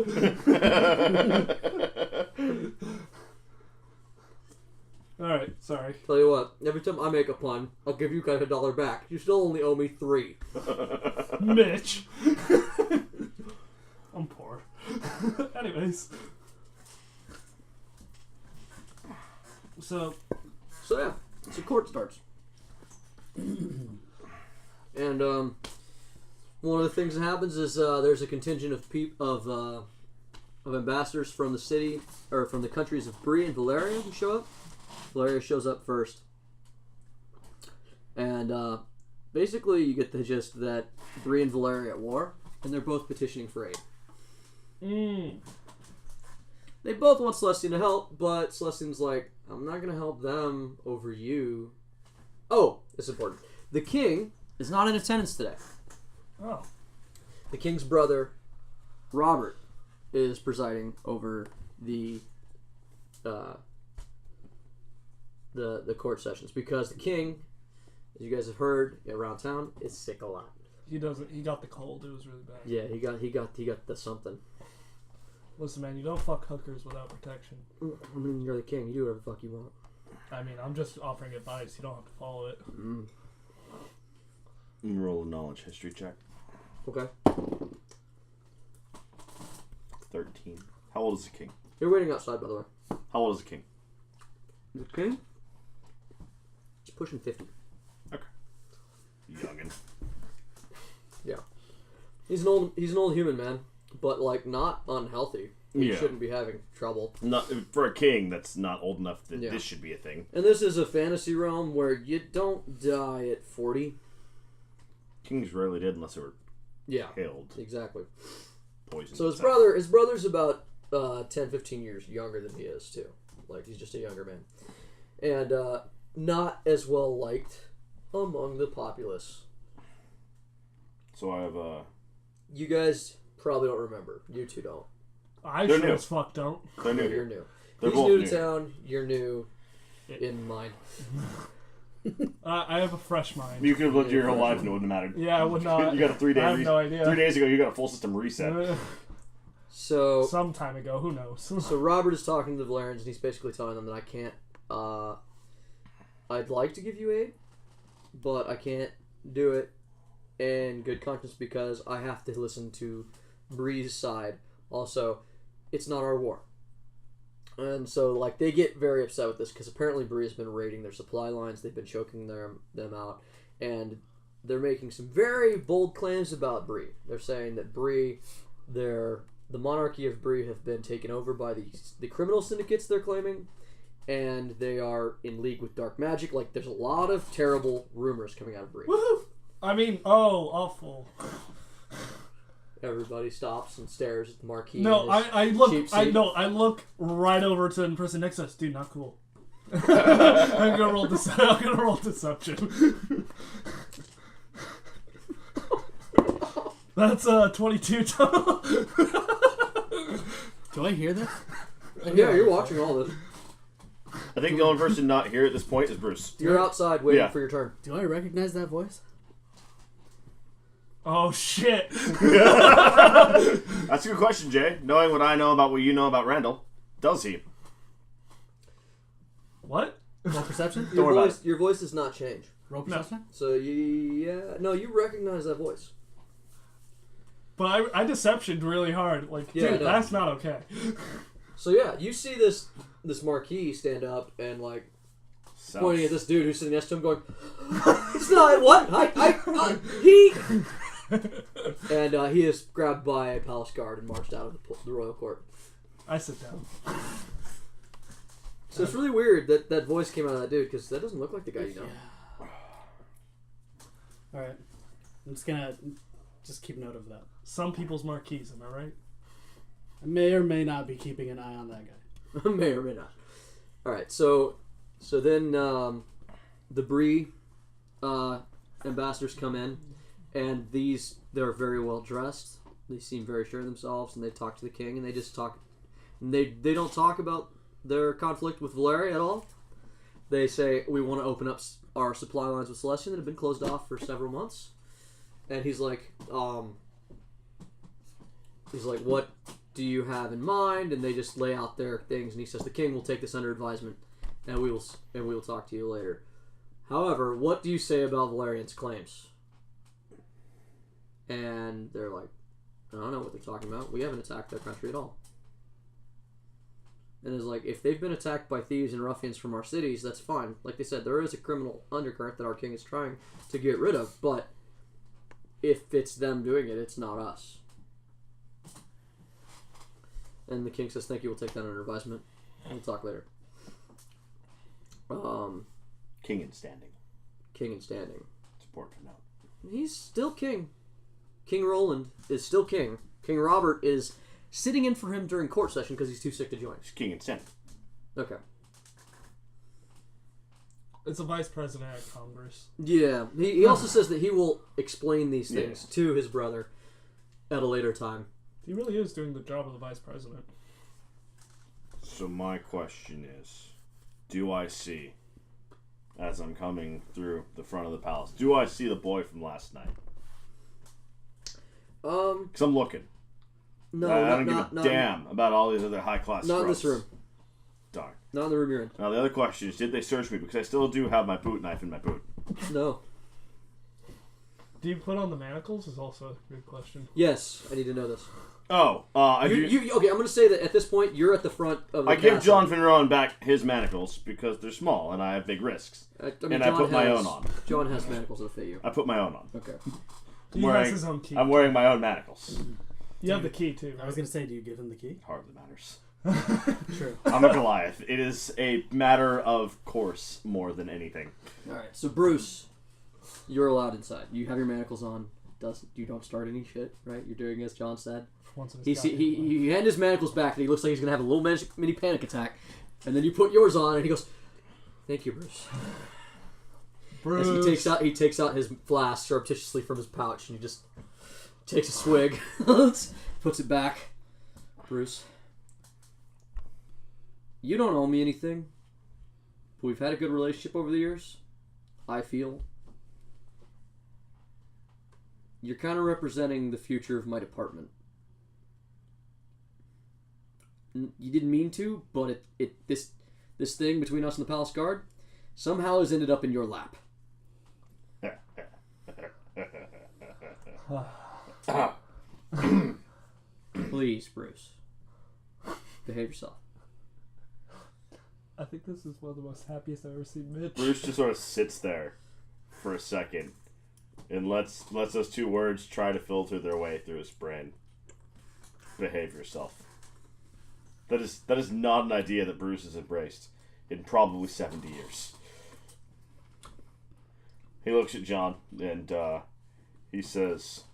Alright, sorry. Tell you what, every time I make a pun, I'll give you guys $1 back. You still only owe me 3. Mitch. I'm poor. Anyways. So yeah, so court starts. And one of the things that happens is there's a contingent of ambassadors from the city, or from the countries of Bree and Valeria who show up. Valeria shows up first. And basically you get the gist that Bree and Valeria are at war, and they're both petitioning for aid. They both want Celestine to help, but Celestine's like, I'm not going to help them over you. Oh, it's important. The king is not in attendance today. Oh. The king's brother, Robert, is presiding over the court sessions because the king, as you guys have heard around town, is sick a lot. He got the cold. It was really bad. Yeah, he got the something. Listen, man, you don't fuck hookers without protection. I mean, you're the king. You do whatever the fuck you want. I mean, I'm just offering advice. You don't have to follow it. Roll a knowledge history check. Okay. 13. How old is the king? You're waiting outside, by the way. How old is the king? The king? He's pushing 50. Okay. Youngin. Yeah. He's an old human man, but like not unhealthy. He shouldn't be having trouble. Not for a king that's not old enough that Yeah. this should be a thing. And this is a fantasy realm where you don't die at 40. Kings rarely did unless they were killed, Exactly. poisoned. So his brother's about 10, 15 years younger than he is too. Like he's just a younger man. And not as well liked among the populace. So I have You guys probably don't remember. You two don't. I They're sure new. as fuck don't. They're new You're here. new. They're He's both new new. to town. You're new. in mind. I have a fresh mind. You could have lived your whole life and it wouldn't have mattered. Yeah, I would not. You got a 3-day I have no idea. 3 days ago, you got a full system reset. So Some time ago, who knows? So Robert is talking to the Valerians, and he's basically telling them that I can't. I'd like to give you aid, but I can't do it in good conscience because I have to listen to Bree's side. Also, it's not our war. And so, like, they get very upset with this because apparently Bree has been raiding their supply lines. They've been choking them out, and they're making some very bold claims about Bree. They're saying that Bree, the monarchy of Bree, have been taken over by the criminal syndicates. They're claiming, and they are in league with dark magic. Like, there's a lot of terrible rumors coming out of Bree. Woohoo! I mean, awful. Everybody stops and stares at the marquee. No, I look right over to the person next to us. Dude, not cool. I'm gonna roll deception. That's 22 total. Do I hear this? Yeah, you're watching all this. I think the only person not here at this point is Bruce. You're outside waiting for your turn. Do I recognize that voice? Oh shit! That's a good question, Jay. Knowing what I know about what you know about Randall, does he? What? Roll perception? Your voice does not change. Roll perception? So you recognize that voice. But I deceptioned really hard. Like, dude, that's not okay. So yeah, you see this marquis stand up and like pointing at this dude who's sitting next to him, going, "It's not what he." And he is grabbed by a palace guard and marched out of the royal court. I sit down. So it's really weird that voice came out of that dude because that doesn't look like the guy you know. Yeah. All right, I'm just gonna keep note of that. Some people's marquees, am I right? I may or may not be keeping an eye on that guy. May or may not. All right, so then the Bree ambassadors come in, and they're very well dressed. They seem very sure of themselves, and they talk to the king, and they just talk. And they don't talk about their conflict with Valeria at all. They say, we want to open up our supply lines with Celestia that have been closed off for several months. And he's like, what do you have in mind? And they just lay out their things, and he says, the king will take this under advisement, and we will talk to you later. However, what do you say about Valerian's claims? And they're like, I don't know what they're talking about. We haven't attacked their country at all. And it's like, if they've been attacked by thieves and ruffians from our cities, that's fine. Like they said, there is a criminal undercurrent that our king is trying to get rid of, but if it's them doing it, it's not us. And the king says, thank you, we'll take that under advisement. We'll talk later. King in standing. King in standing. It's important to note. He's still king. King Roland is still king. King Robert is sitting in for him during court session because he's too sick to join. He's king in standing. Okay. It's a vice president at Congress. Yeah. He also says that he will explain these things to his brother at a later time. He really is doing the job of the vice president. So my question is, do I see, as I'm coming through the front of the palace, do I see the boy from last night? Because I'm looking. No, I don't give a damn about all these other high-class Not in scrubs. this room. Darn. Not in the room you're in. Now, the other question is, did they search me? Because I still do have my boot knife in my boot. No. Do you put on the manacles? Is also a good question. Yes, I need to know this. Oh, I do. Okay, I'm going to say that at this point, you're at the front of the I give castle. John Finneron back his manacles because they're small and I have big risks. I put my own on. John has manacles that fit you. I put my own on. Okay. He has his own key. I'm wearing my own manacles. You have the key, too. Right? I was going to say, do you give him the key? Hardly matters. True. I'm a Goliath. It is a matter of course more than anything. Alright, so Bruce, you're allowed inside. You have your manacles on. You don't start any shit, right? You're doing as John said. He hands his manacles back, and he looks like he's going to have a little mini panic attack. And then you put yours on, and he goes, thank you, Bruce. As he takes out his flask surreptitiously from his pouch, and he just takes a swig, puts it back. Bruce, you don't owe me anything. we've had a good relationship over the years. I feel you're kind of representing the future of my department. You didn't mean to, but this thing between us and the Palace Guard somehow has ended up in your lap. Please, Bruce. Behave yourself. I think this is one of the most happiest I've ever seen Mitch. Bruce just sort of sits there for a second and lets those two words try to filter their way through his brain. Behave yourself. That is not an idea that Bruce has embraced in probably 70 years. He looks at John and he says,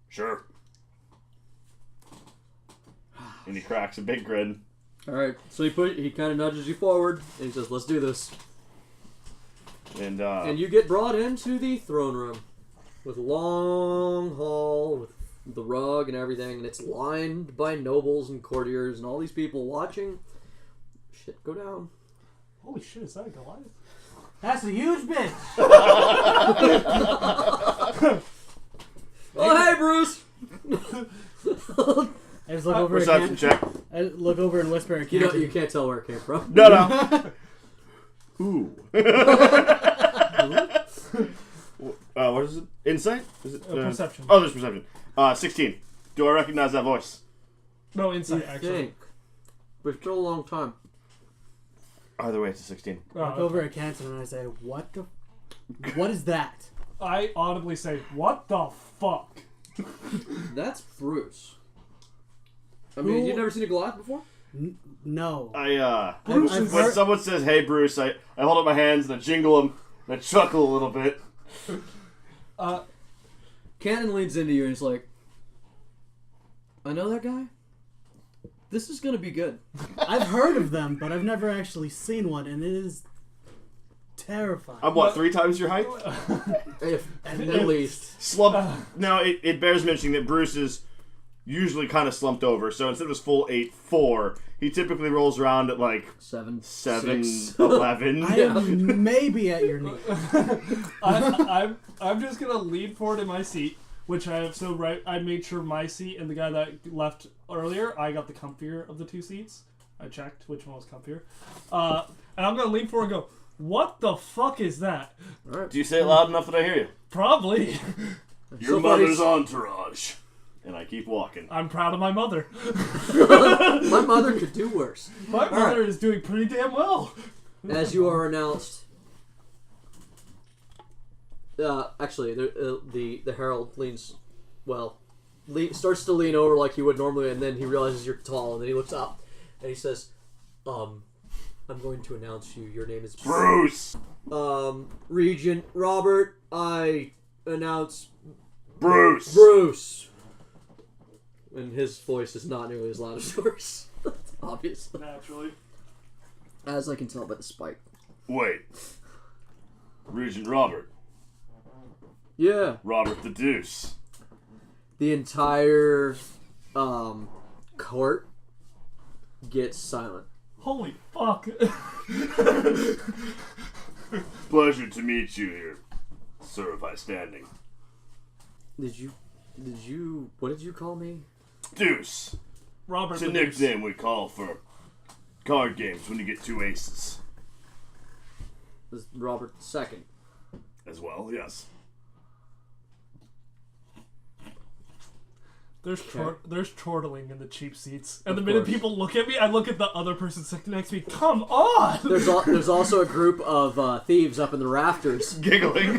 "Sure." And he cracks a big grin. Alright, so he kind of nudges you forward, and he says, "Let's do this." And you get brought into the throne room with a long hall with the rug and everything, and it's lined by nobles and courtiers and all these people watching shit go down. Holy shit, is that a Goliath? That's a huge bitch. Oh, hey, Bruce! I just look over perception at check. I look over and whisper at You Canton. can't tell where it came from. No. Ooh. What is it? Insight? Is it Perception. Oh, there's perception. 16. Do I recognize that voice? No, insight, You actually. think. But it's still a long time. Either way, it's a 16. Oh, I look over at Canton and I say, what is that? I audibly say, what the fuck? That's Bruce. I mean, you've never seen a Goliath before? No. When Bruce someone says, "Hey, Bruce," I hold up my hands and I jingle them and I chuckle a little bit. Cannon leans into you and he's like, "I know that guy. This is gonna be good." I've heard of them, but I've never actually seen one, and it is terrifying. I'm what, 3 times your height? At least. Slump. Now, it bears mentioning that Bruce is usually kind of slumped over, so instead of his full 8'4", he typically rolls around at like 7, 11. I am maybe at your knee. I'm just gonna lean forward in my seat, which I have I made sure my seat and the guy that left earlier, I got the comfier of the 2 seats. I checked which one was comfier. And I'm gonna lean forward and go, "What the fuck is that?" Right. Do you say it loud enough that I hear you? Probably. Your mother's entourage. And I keep walking. I'm proud of my mother. My mother could do worse. My mother is doing pretty damn well. As you are announced, actually, the herald starts to lean over like he would normally, and then he realizes you're tall, and then he looks up, and he says, "I'm going to announce you. Your name is Bruce. Regent Robert. I announce Bruce. And his voice is not nearly as loud as yours, obviously. Naturally. As I can tell by the spike. Wait. Regent Robert. Yeah. Robert the Deuce. The entire court gets silent. Holy fuck. Pleasure to meet you here, Sir of High Standing. What did you call me? Deuce. Robert It's a the Deuce. nickname we call for card games when you get 2 aces. This is Robert II. As well, yes. There's chortling in the cheap seats. And Of the minute course. people look at me, I look at the other person sitting next to me. Come on! There's also a group of thieves up in the rafters. Giggling.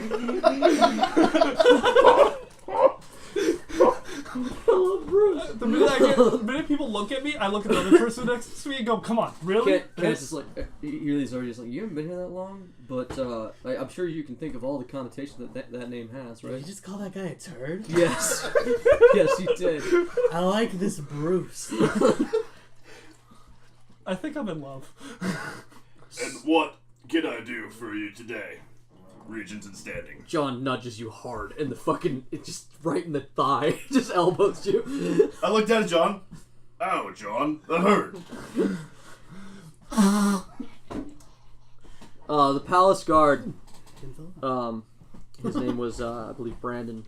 Bruce. The minute people look at me, I look at the other person next to me and go, "Come on, really?" Kent's just like, he's already just like, "You haven't been here that long, but I'm sure you can think of all the connotations that name has, Did right?" you just call that guy a turd? Yes. Yes, you did. I like this Bruce. I think I'm in love. And what can I do for you today, Regent in Standing? John nudges you hard, and it just right in the thigh, just elbows you. I looked at it, John. Oh, John, that hurt. The palace guard. Info? His name was, I believe, Brandon.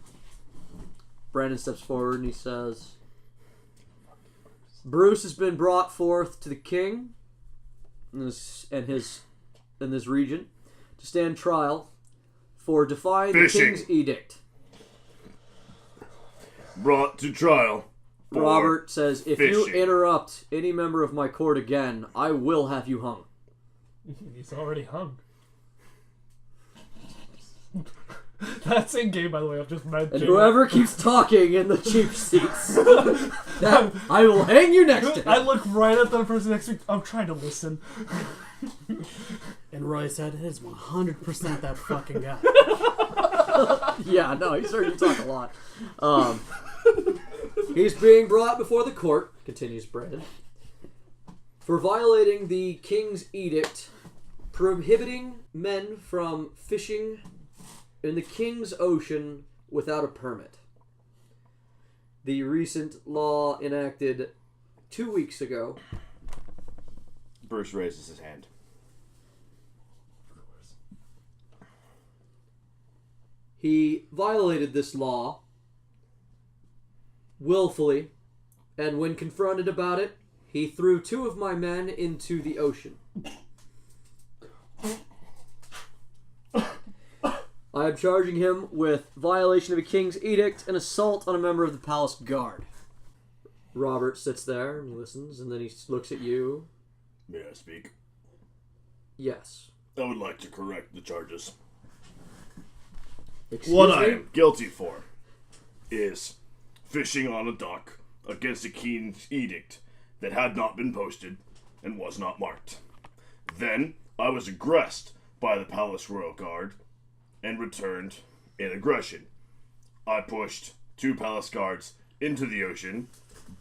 Brandon steps forward and he says, Bruce has been brought forth to the king and his regent to stand trial for defying the king's edict. Brought to trial. Robert says, if you fishing. interrupt any member of my court again, I will have you hung. He's already hung. That's in game, by the way. I've just met. And whoever keeps talking in the cheap seats, I will hang you next to him. I look right at the person next to me. I'm trying to listen. And Roy said, it is 100% that fucking guy. Yeah, no, he's heard you talk a lot. He's being brought before the court, continues Brandon, for violating the king's edict prohibiting men from fishing in the king's ocean without a permit. The recent law enacted 2 weeks ago. Bruce raises his hand. He violated this law willfully, and when confronted about it, he threw 2 of my men into the ocean. I am charging him with violation of a king's edict and assault on a member of the palace guard. Robert sits there and he listens, and then he looks at you. May I speak? Yes. I would like to correct the charges. Excuse What me? I am guilty for is fishing on a dock against a king's edict that had not been posted and was not marked. Then I was aggressed by the Palace Royal Guard and returned in aggression. I pushed 2 palace guards into the ocean,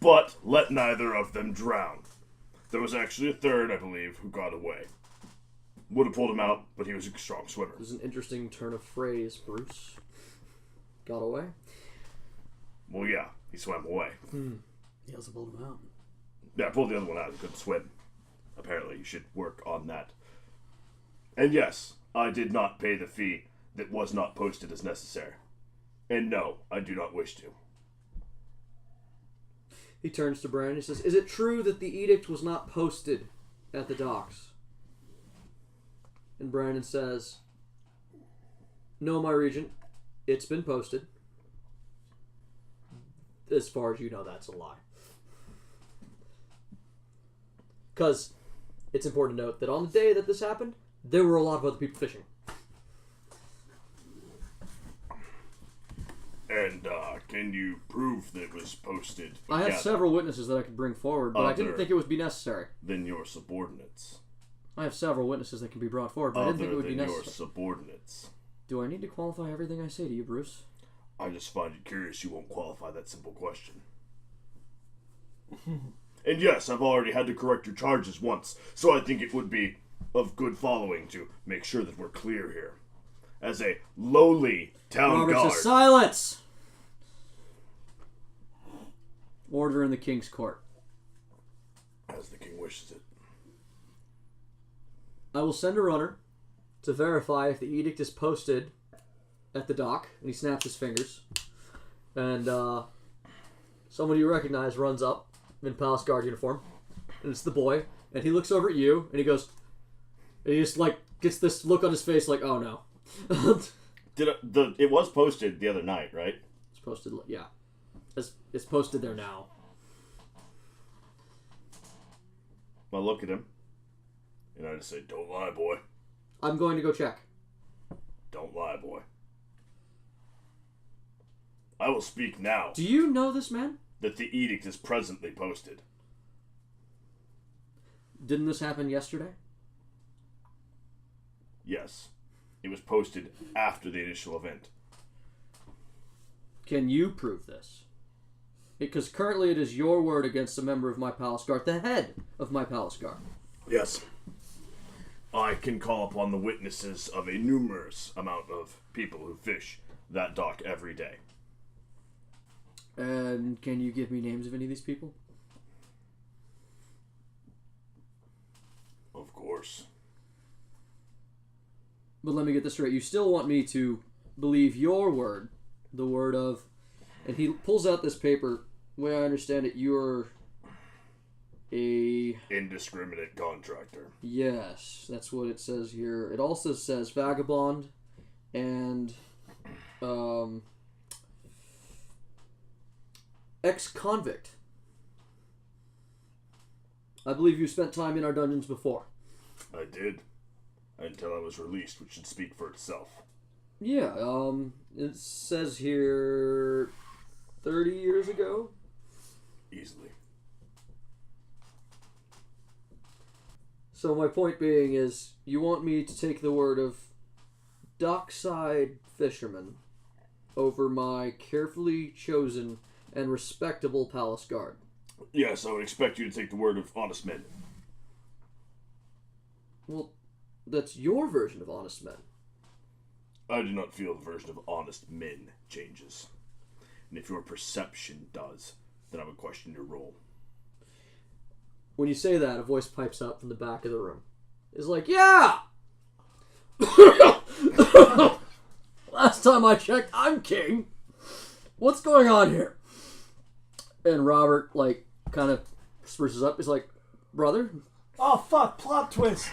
but let neither of them drown. There was actually a third, I believe, who got away. Would have pulled him out, but he was a strong swimmer. This is an interesting turn of phrase, Bruce. Got away? Well, yeah, he swam away. He also pulled him out. Yeah, I pulled the other one out. He couldn't swim. Apparently, you should work on that. And yes, I did not pay the fee that was not posted as necessary. And no, I do not wish to. He turns to Brandon and says, is it true that the edict was not posted at the docks? And Brandon says, no, my regent, it's been posted. As far as you know, that's a lie. Because it's important to note that on the day that this happened, there were a lot of other people fishing. And can you prove that it was posted? I have several witnesses that I could bring forward, but I didn't think it would be necessary. Than your subordinates. I have several witnesses that can be brought forward, but I didn't think it would be necessary. Your subordinates. Do I need to qualify everything I say to you, Bruce? I just find it curious you won't qualify that simple question. And yes, I've already had to correct your charges once, so I think it would be of good following to make sure that we're clear here. As a lowly town Robert guard... says, silence! Order in the king's court. As the king wishes it. I will send a runner to verify if the edict is posted at the dock. And he snaps his fingers. And someone you recognize runs up in Palace Guard uniform. And it's the boy. And he looks over at you and he goes... And he just gets this look on his face like, oh no. It was posted the other night, right? It's posted, yeah. It's posted there now. I look at him, and I just say, don't lie, boy. I'm going to go check. Don't lie, boy. I will speak now. Do you know this man? That the edict is presently posted. Didn't this happen yesterday? Yes. It was posted after the initial event. Can you prove this? Because currently it is your word against a member of my palace guard, the head of my palace guard. Yes. I can call upon the witnesses of a numerous amount of people who fish that dock every day. And can you give me names of any of these people? Of course. But let me get this straight. You still want me to believe your word, the word of... And he pulls out this paper. The way I understand it, you're a... Indiscriminate contractor. Yes, that's what it says here. It also says vagabond and ex-convict. I believe you spent time in our dungeons before. I did. Until I was released, which should speak for itself. Yeah, it says here 30 years ago. Easily. So my point being is, you want me to take the word of dockside fisherman over my carefully chosen and respectable palace guard. Yes, I would expect you to take the word of honest men. Well, that's your version of honest men. I do not feel the version of honest men changes. And if your perception does, then I would question your role. When you say that, a voice pipes up from the back of the room. It's like, yeah! Last time I checked, I'm king. What's going on here? And Robert, kind of spruces up. He's like, brother? Oh, fuck, plot twist.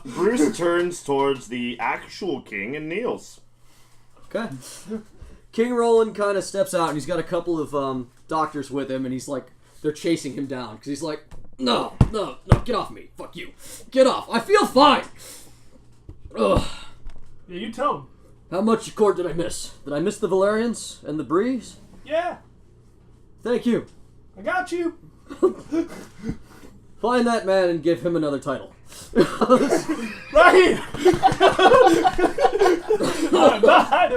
Bruce turns towards the actual king and kneels. Okay. King Roland kind of steps out, and he's got a couple of doctors with him, and he's like, they're chasing him down, because he's like, no, get off me. Fuck you. Get off. I feel fine. Ugh. Yeah, you tell him. How much court did I miss? Did I miss the Valerians and the Breeze? Yeah. Thank you. I got you. Find that man and give him another title. Right here.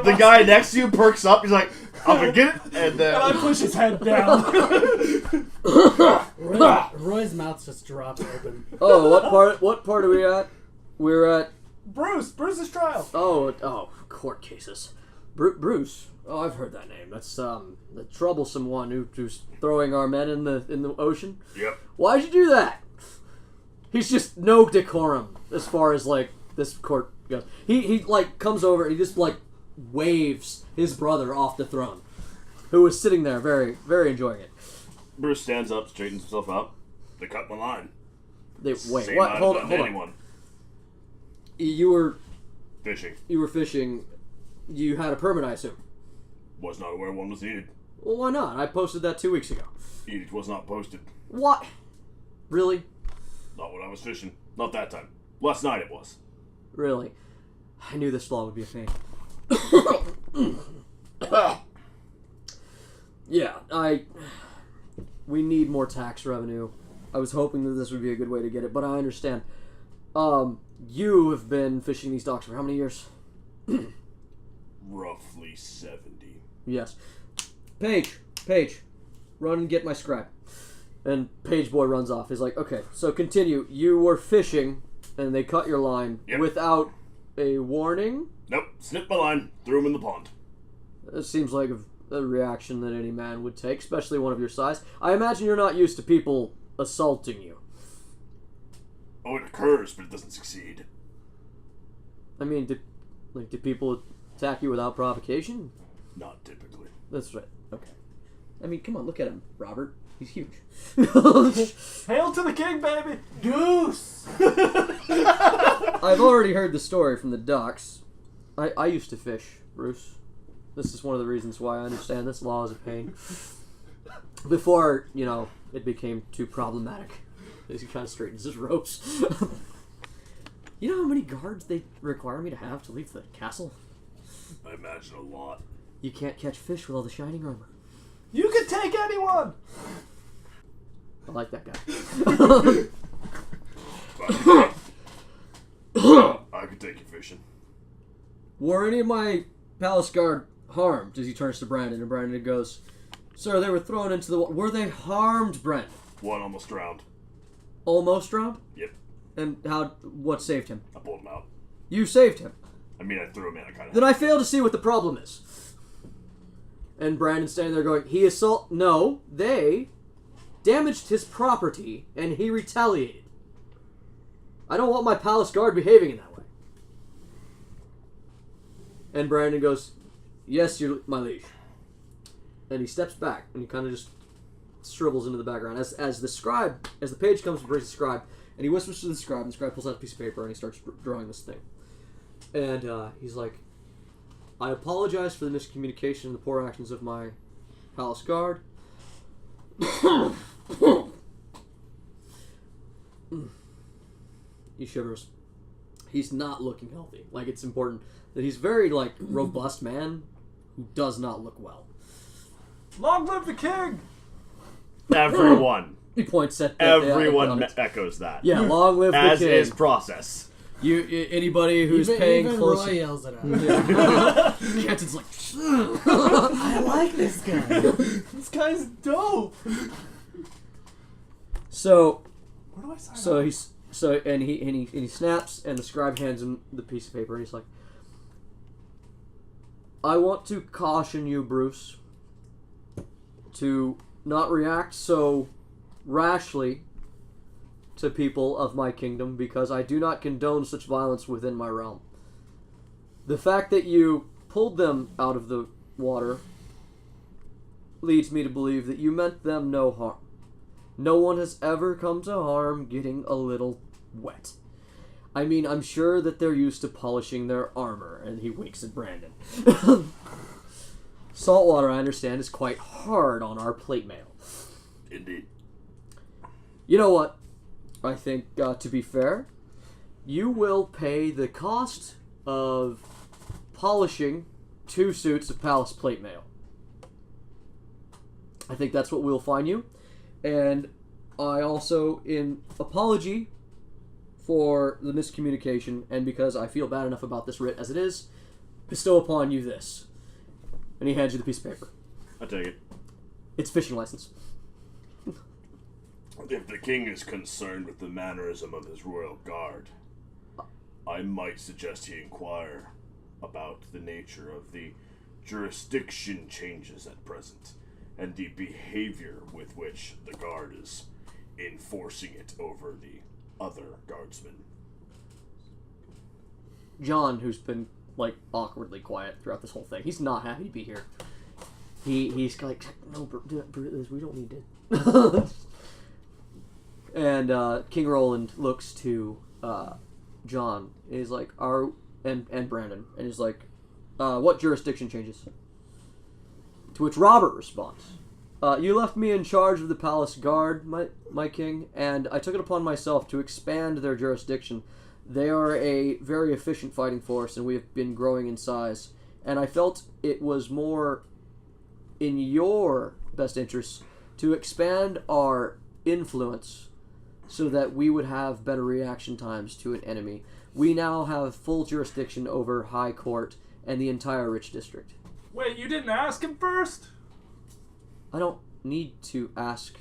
The guy next to you perks up. He's like, I'm gonna get it. And I push his head down. Roy's mouth just dropped open. Oh, what part are we at? We're at... Bruce's trial. Oh, court cases. Bruce. Oh, I've heard that name. That's the troublesome one who's throwing our men in the ocean. Yep. Why'd you do that? He's just no decorum as far as this court goes. He comes over and he just waves his brother off the throne, who was sitting there very, very enjoying it. Bruce stands up, straightens himself up. They cut my line. Wait, what? Hold on. You were fishing. You were fishing. You had a permit, I assume. Was not aware one was needed. Well, why not? I posted that 2 weeks ago. Edict was not posted. What? Really? Not when I was fishing. Not that time. Last night it was. Really? I knew this law would be a pain. Yeah, we need more tax revenue. I was hoping that this would be a good way to get it, but I understand. You have been fishing these docks for how many years? Roughly 70. Yes. Paige, run and get my scribe. And Page Boy runs off. He's like, okay, so continue. You were fishing, and they cut your line without a warning? Nope. Snipped my line, threw him in the pond. It seems like a reaction that any man would take, especially one of your size. I imagine you're not used to people assaulting you. Oh, it occurs, but it doesn't succeed. I mean, do people attack you without provocation? Not typically. That's right. Okay. I mean, come on, look at him, Robert. He's huge. Hail to the king, baby! Deuce! I've already heard the story from the docks. I used to fish, Bruce. This is one of the reasons why I understand this law is a pain. Before, it became too problematic. He kind of straightens his ropes. You know how many guards they require me to have to leave the castle? I imagine a lot. You can't catch fish with all the shining armor. You can take anyone! I like that guy. I could take you fishing. Were any of my palace guard harmed? As he turns to Brandon, and Brandon goes, sir, they were thrown into the water. Were they harmed, Brandon? One almost drowned. Almost drowned? Yep. And what saved him? I pulled him out. You saved him? I mean, I threw him in. I kind of... Then I fail to see what the problem is. And Brandon's standing there going, No, they damaged his property, and he retaliated. I don't want my palace guard behaving in that way. And Brandon goes, "Yes, my liege." And he steps back, and he kind of just shrivels into the background as the page comes to bring the scribe, and he whispers to the scribe, and the scribe pulls out a piece of paper, and he starts drawing this thing. And he's like, "I apologize for the miscommunication and the poor actions of my palace guard." He shivers. He's not looking healthy. Like, it's important that he's very, like, robust man who does not look well. Long live the king! Everyone. He points at Everyone echoes that. Yeah, long live the As king. is process. Anybody who's paying even close... Roy yells it out. Captain's like... I like this guy. This guy's dope! So... Where do I sign So up? he snaps, and the scribe hands him the piece of paper, and he's like, "I want to caution you, Bruce, to not react so rashly to people of my kingdom, because I do not condone such violence within my realm. The fact that you pulled them out of the water leads me to believe that you meant them no harm. No one has ever come to harm getting a little wet. I mean, I'm sure that they're used to polishing their armor." And he winks at Brandon. "Saltwater, I understand, is quite hard on our plate mail." Indeed. "You know what? I think, to be fair, you will pay the cost of polishing 2 suits of palace plate mail. I think that's what we'll fine you. And I also, in apology for the miscommunication, and because I feel bad enough about this writ as it is, bestow upon you this." And he hands you the piece of paper. I take it. It's fishing license. If the king is concerned with the mannerism of his royal guard, I might suggest he inquire about the nature of the jurisdiction changes at present, and the behavior with which the guard is enforcing it over the other guardsmen. John, who's been, like, awkwardly quiet throughout this whole thing, he's not happy to be here. He's like, "No, Bruce, we don't need to." And King Roland looks to John, and he's like, and Brandon, and he's like, "What jurisdiction changes?" To which Robert responds, "You left me in charge of the palace guard, my king, and I took it upon myself to expand their jurisdiction. They are a very efficient fighting force, and we have been growing in size. And I felt it was more in your best interest to expand our influence so that we would have better reaction times to an enemy. We now have full jurisdiction over High Court and the entire Rich District." Wait, you didn't ask him first? I don't need to ask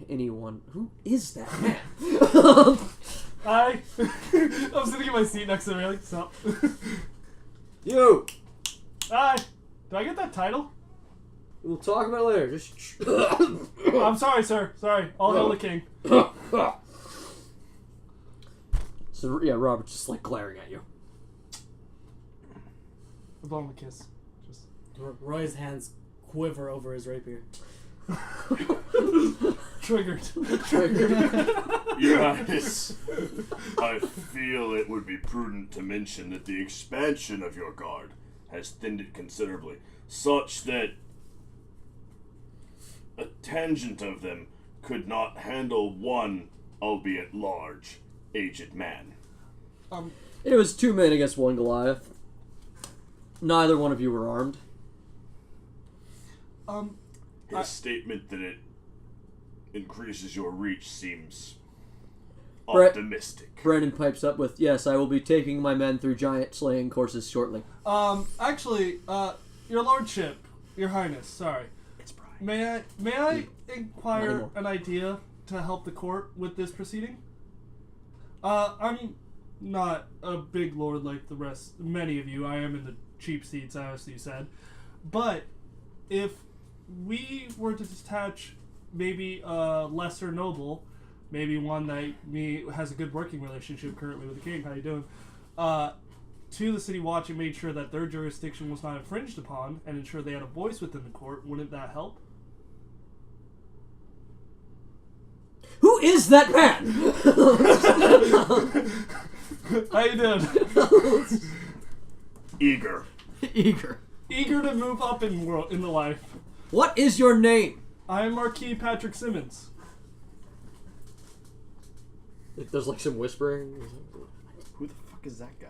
anyone. Who is that man? Hi. I'm sitting in my seat next to the railing. Stop. You! Hi. Do I get that title? We'll talk about it later. Just I'm sorry, sir. Sorry. All hail the king. So, yeah, Robert's just, like, glaring at you. I blow him a kiss. Just Roy's hands quiver over his rapier. triggered. Yes. I feel it would be prudent to mention that the expansion of your guard has thinned it considerably, such that a tangent of them could not handle one, albeit large, aged man. It was 2 men against 1 Goliath. Neither one of you were armed. His statement that it increases your reach seems optimistic. Brandon pipes up with, "Yes, I will be taking my men through giant slaying courses shortly." Actually, your lordship, your highness, sorry. It's Brian. May I inquire an idea to help the court with this proceeding? I'm not a big lord like the rest, many of you. I am in the cheap seats, as you said. But if we were to detach maybe a lesser noble, maybe one that has a good working relationship currently with the king, how you doing? to the City Watch and made sure that their jurisdiction was not infringed upon and ensure they had a voice within the court, wouldn't that help? Who is that man? How you doing? Eager. Eager to move up in the life. What is your name? I am Marquis Patrick Simmons. There's like some whispering. Who the fuck is that guy?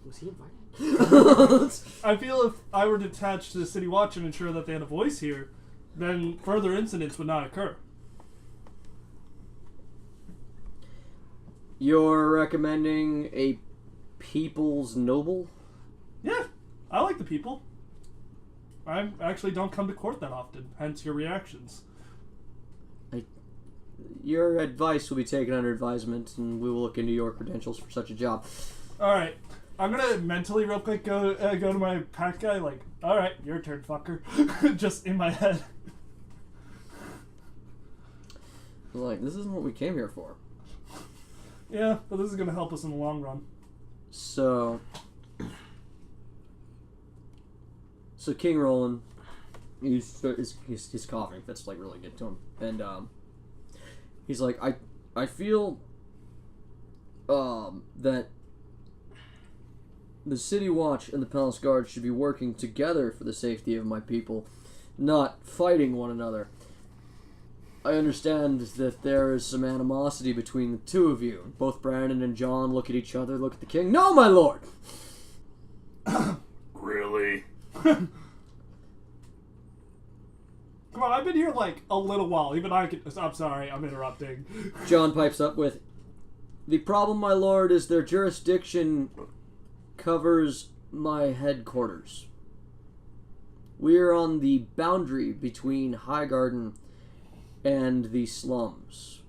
Was he invited? I feel if I were detached to the City Watch and ensure that they had a voice here, then further incidents would not occur. You're recommending a people's noble? Yeah, I like the people. I actually don't come to court that often, hence your reactions. Your advice will be taken under advisement, and we will look into your credentials for such a job. Alright, I'm gonna mentally real quick go to my pack guy, like, alright, your turn, fucker. Just in my head. Like, this isn't what we came here for. Yeah, but this is gonna help us in the long run. So King Roland, he's coughing. That's like really good to him, and he's like, I feel that the City Watch and the Palace Guard should be working together for the safety of my people, not fighting one another. I understand that there is some animosity between the two of you. Both Brandon and John look at each other, look at the king. No, my lord! Really? Come on, I've been here like a little while. Even I could. I'm sorry, I'm interrupting. John pipes up with, the problem, my lord, is their jurisdiction covers my headquarters. We are on the boundary between Highgarden and the slums.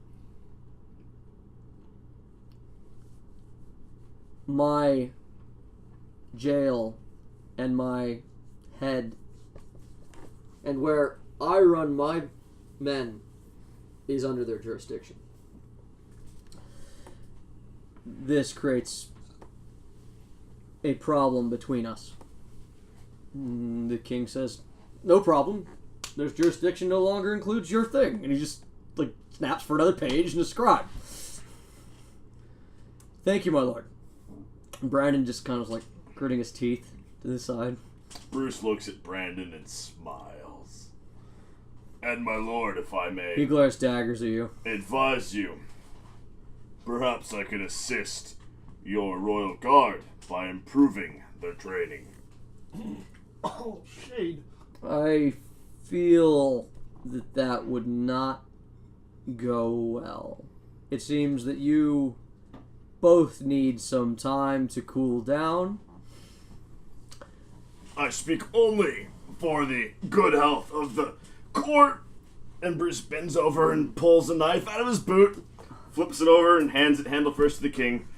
My jail and my head and where I run my men is under their jurisdiction. This creates a problem between us. The king says, no problem. There's jurisdiction no longer includes your thing. And he just, like, snaps for another page and a scribe. Thank you, my lord. And Brandon just kind of, like, gritting his teeth to the side. Bruce looks at Brandon and smiles. And my lord, if I may... He glares daggers at you. ...advise you. Perhaps I could assist your royal guard by improving their training. Oh, shade. I feel that would not go well. It seems that you both need some time to cool down. I speak only for the good health of the court. And Bruce bends over and pulls a knife out of his boot, flips it over and hands it handle first to the king.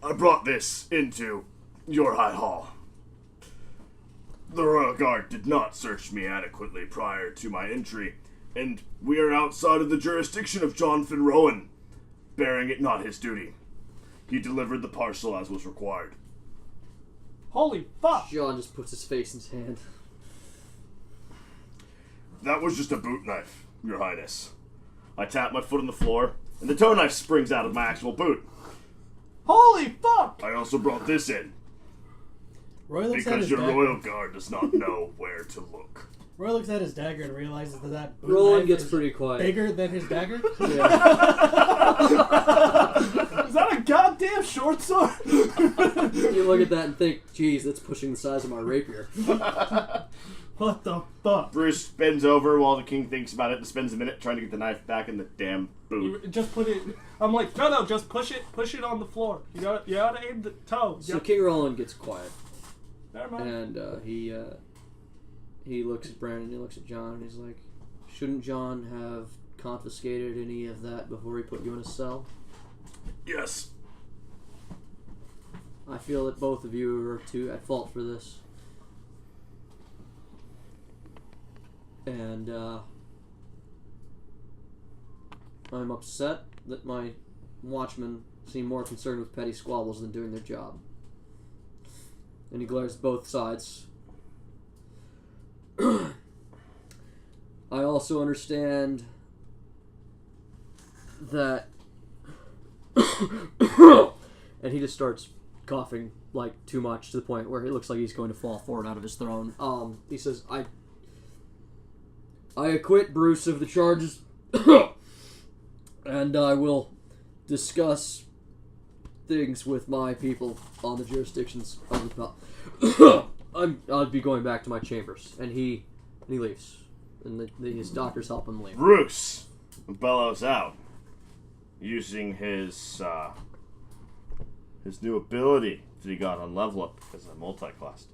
I brought this into your high hall. The Royal Guard did not search me adequately prior to my entry, and we are outside of the jurisdiction of John Finrowan, bearing it not his duty. He delivered the parcel as was required. Holy fuck! John just puts his face in his hand. That was just a boot knife, Your Highness. I tap my foot on the floor, and the toe knife springs out of my actual boot. Holy fuck! I also brought this in. Roy looks at Because his your dagger. royal guard does not know where to look. Roy looks at his dagger and realizes that boot Roland knife gets is pretty quiet. bigger than his dagger. Yeah. Is that a goddamn short sword? You look at that and think, geez, that's pushing the size of my rapier. What the fuck? Bruce bends over while the king thinks about it and spends a minute trying to get the knife back in the damn boot. You just put it. I'm like, no, just push it on the floor. You gotta aim the toe. So King Roland gets quiet. Never mind. And he looks at Brandon, he looks at John, and he's like, shouldn't John have confiscated any of that before he put you in a cell? Yes. I feel that both of you are at fault for this. And I'm upset that my watchmen seem more concerned with petty squabbles than doing their job. And he glares at both sides. I also understand that... and he just starts coughing, like, too much to the point where it looks like he's going to fall forward out of his throne. He says, I acquit Bruce of the charges, and I will discuss things with my people on the jurisdictions of the I'll be going back to my chambers. And he leaves. And his doctors help him leave. Bruce bellows out, using his new ability that he got on level up as a multi-classed.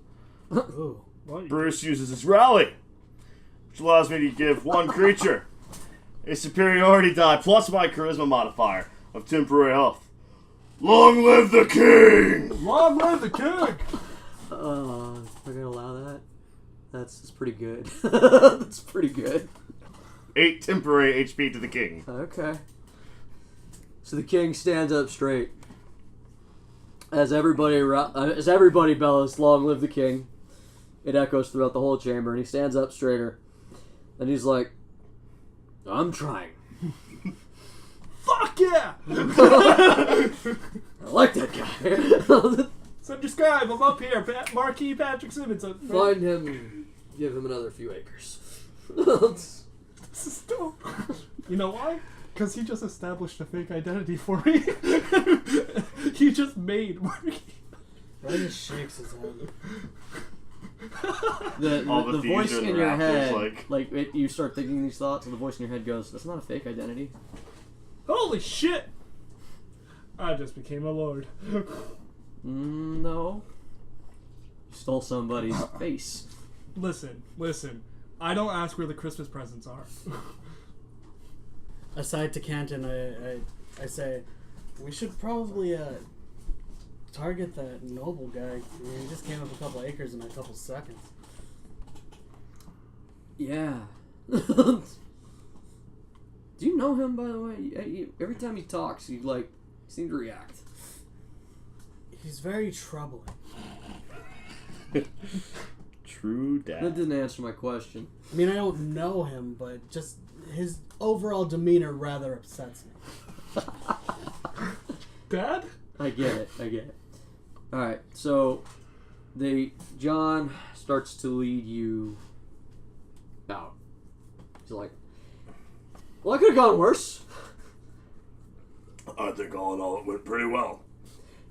Ooh. Bruce uses his rally, which allows me to give one creature a superiority die plus my charisma modifier of temporary health. Long live the king! Long live the king! We're gonna allow that? That's pretty good. That's pretty good. 8 temporary HP to the king. Okay. So the king stands up straight. As everybody bellows, "Long live the king!" It echoes throughout the whole chamber, and he stands up straighter. And he's like, "I'm trying." Fuck yeah! I like that guy. Send your scribe, I'm up here. Marquis Patrick Simmons. Find him and give him another few acres. This is dope. You know why? Because he just established a fake identity for me. He just made Marquis. Ray just shakes his head. The voice in your head, you start thinking these thoughts, and the voice in your head goes, "That's not a fake identity." Holy shit! I just became a lord. No. You stole somebody's face. Listen. I don't ask where the Christmas presents are. Aside to Canton, I say, we should probably target that noble guy. I mean, he just came up a couple acres in a couple seconds. Yeah. Do you know him, by the way? Every time he talks, you seem to react. He's very troubling. True dad. That didn't answer my question. I mean, I don't know him, but just his overall demeanor rather upsets me. Dad? I get it. Alright, so John starts to lead you out. He's like, "Well, I could have gone worse." I think all in all it went pretty well.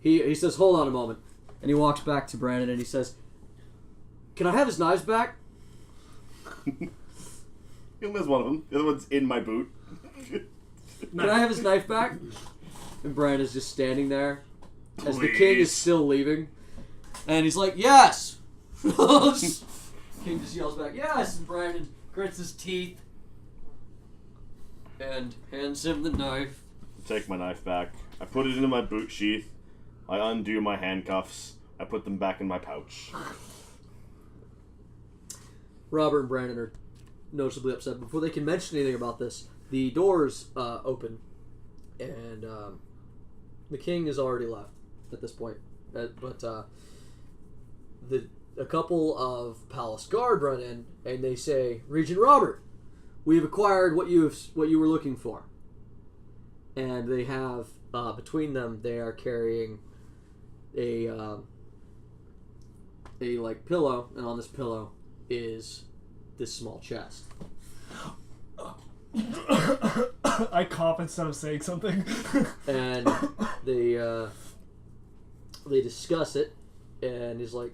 He says, "Hold on a moment." And he walks back to Brandon and he says, "Can I have his knives back?" There's one of them. The other one's in my boot. Can I have his knife back? And Brandon's just standing there as the Please. king is still leaving. And he's like, "Yes!" King just yells back, "Yes!" And Brandon grits his teeth and hands him the knife. Take my knife back. I put it into my boot sheath. I undo my handcuffs. I put them back in my pouch. Robert and Brandon are noticeably upset. Before they can mention anything about this, the doors open, and the king is already left at this point. But a couple of palace guard run in, and they say, "Regent Robert, we have acquired what you were looking for." And they have between them, they are carrying a pillow, and on this pillow is this small chest. I cough instead of saying something. And they discuss it, and he's like,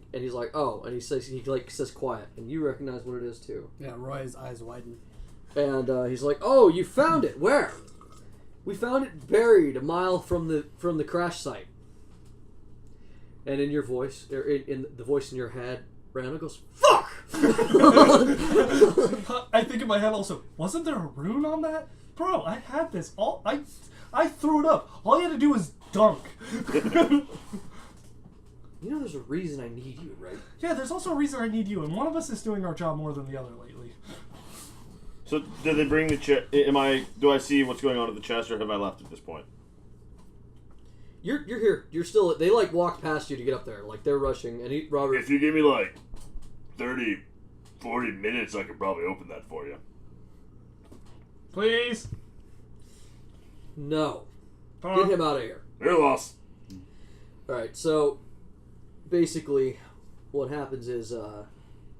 "Oh," and he says quiet, and you recognize what it is too. Yeah, Roy's eyes widen. And he's like, "Oh, you found it? Where?" "We found it buried a mile from the crash site." And in your voice, or in the voice in your head, Randall goes, "Fuck!" I think in my head also, wasn't there a rune on that? Bro, I had this. I threw it up. All you had to do was dunk. You know there's a reason I need you, right? Yeah, there's also a reason I need you, and one of us is doing our job more than the other lately. So, did they bring the chest? Do I see what's going on at the chest, or have I left at this point? You're here. You're still. They like walked past you to get up there. Like they're rushing. And Robert. If you give me like 30, 40 minutes, I could probably open that for you. Please. No. Huh? Get him out of here. You're lost. All right. So basically, what happens is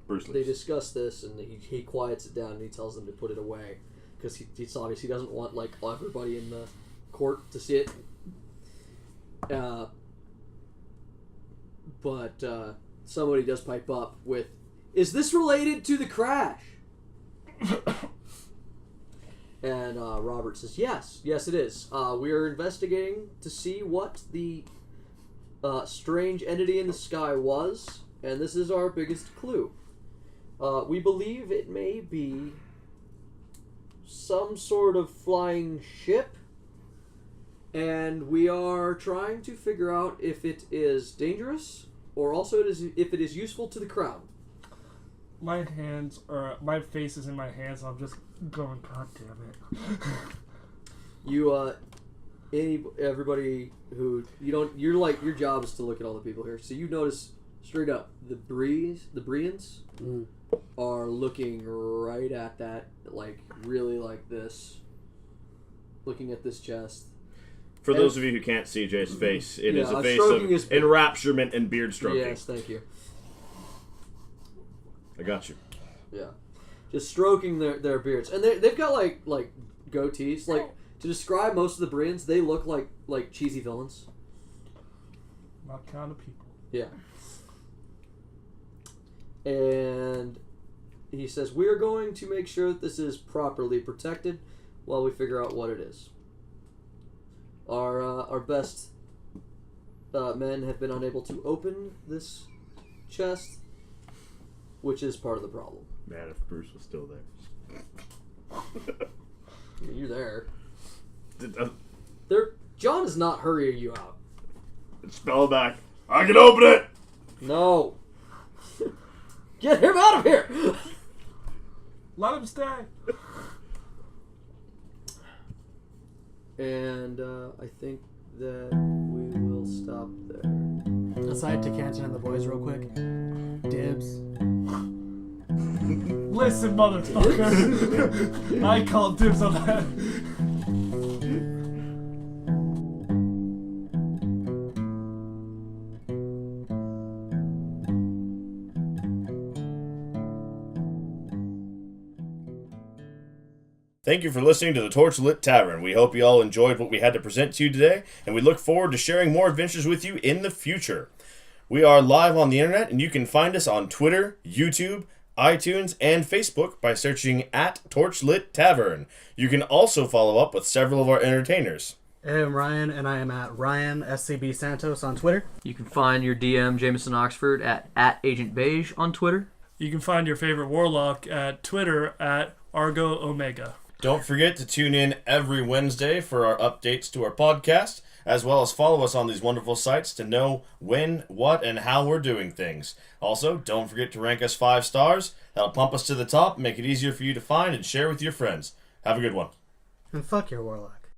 Bruce they leaves. discuss this, and he quiets it down, and he tells them to put it away because he's obviously doesn't want like everybody in the court to see it. But somebody does pipe up with, "Is this related to the crash?" And Robert says, "Yes, it is. We are investigating to see what the strange entity in the sky was, and this is our biggest clue. We believe it may be some sort of flying ship, and we are trying to figure out if it is dangerous or also if it is useful to the crown." My face is in my hands, and I'm just going, God damn it. Everybody who your job is to look at all the people here. So you notice straight up the Brians are looking right at that, like really like this, looking at this chest. For those of you who can't see Jay's face, it is a face stroking of his enrapturement and beard stroking. Yes, thank you. I got you. Yeah, just stroking their beards, and they've got like goatees. Like to describe most of the Brians, they look like cheesy villains. My kind of people. Yeah. And he says, "We are going to make sure that this is properly protected while we figure out what it is. Our best men have been unable to open this chest, which is part of the problem." Man, if Bruce was still there. You're there. Did, John is not hurrying you out. spell back. I can open it! No. Get him out of here! Let him stay. And I think that we will stop there. Aside to Canton and the boys real quick. Dibs. Listen, motherfucker. I call dibs on that. Thank you for listening to the Torchlit Tavern. We hope you all enjoyed what we had to present to you today, and we look forward to sharing more adventures with you in the future. We are live on the internet, and you can find us on Twitter, YouTube, iTunes, and Facebook by searching at Torchlit Tavern. You can also follow up with several of our entertainers. I am Ryan, and I am at Ryan SCB Santos on Twitter. You can find your DM, Jameson Oxford, at Agent Beige on Twitter. You can find your favorite warlock at Twitter at Argo Omega. Don't forget to tune in every Wednesday for our updates to our podcast, as well as follow us on these wonderful sites to know when, what, and how we're doing things. Also, don't forget to rank us 5 stars. That'll pump us to the top, make it easier for you to find and share with your friends. Have a good one. And fuck your warlock.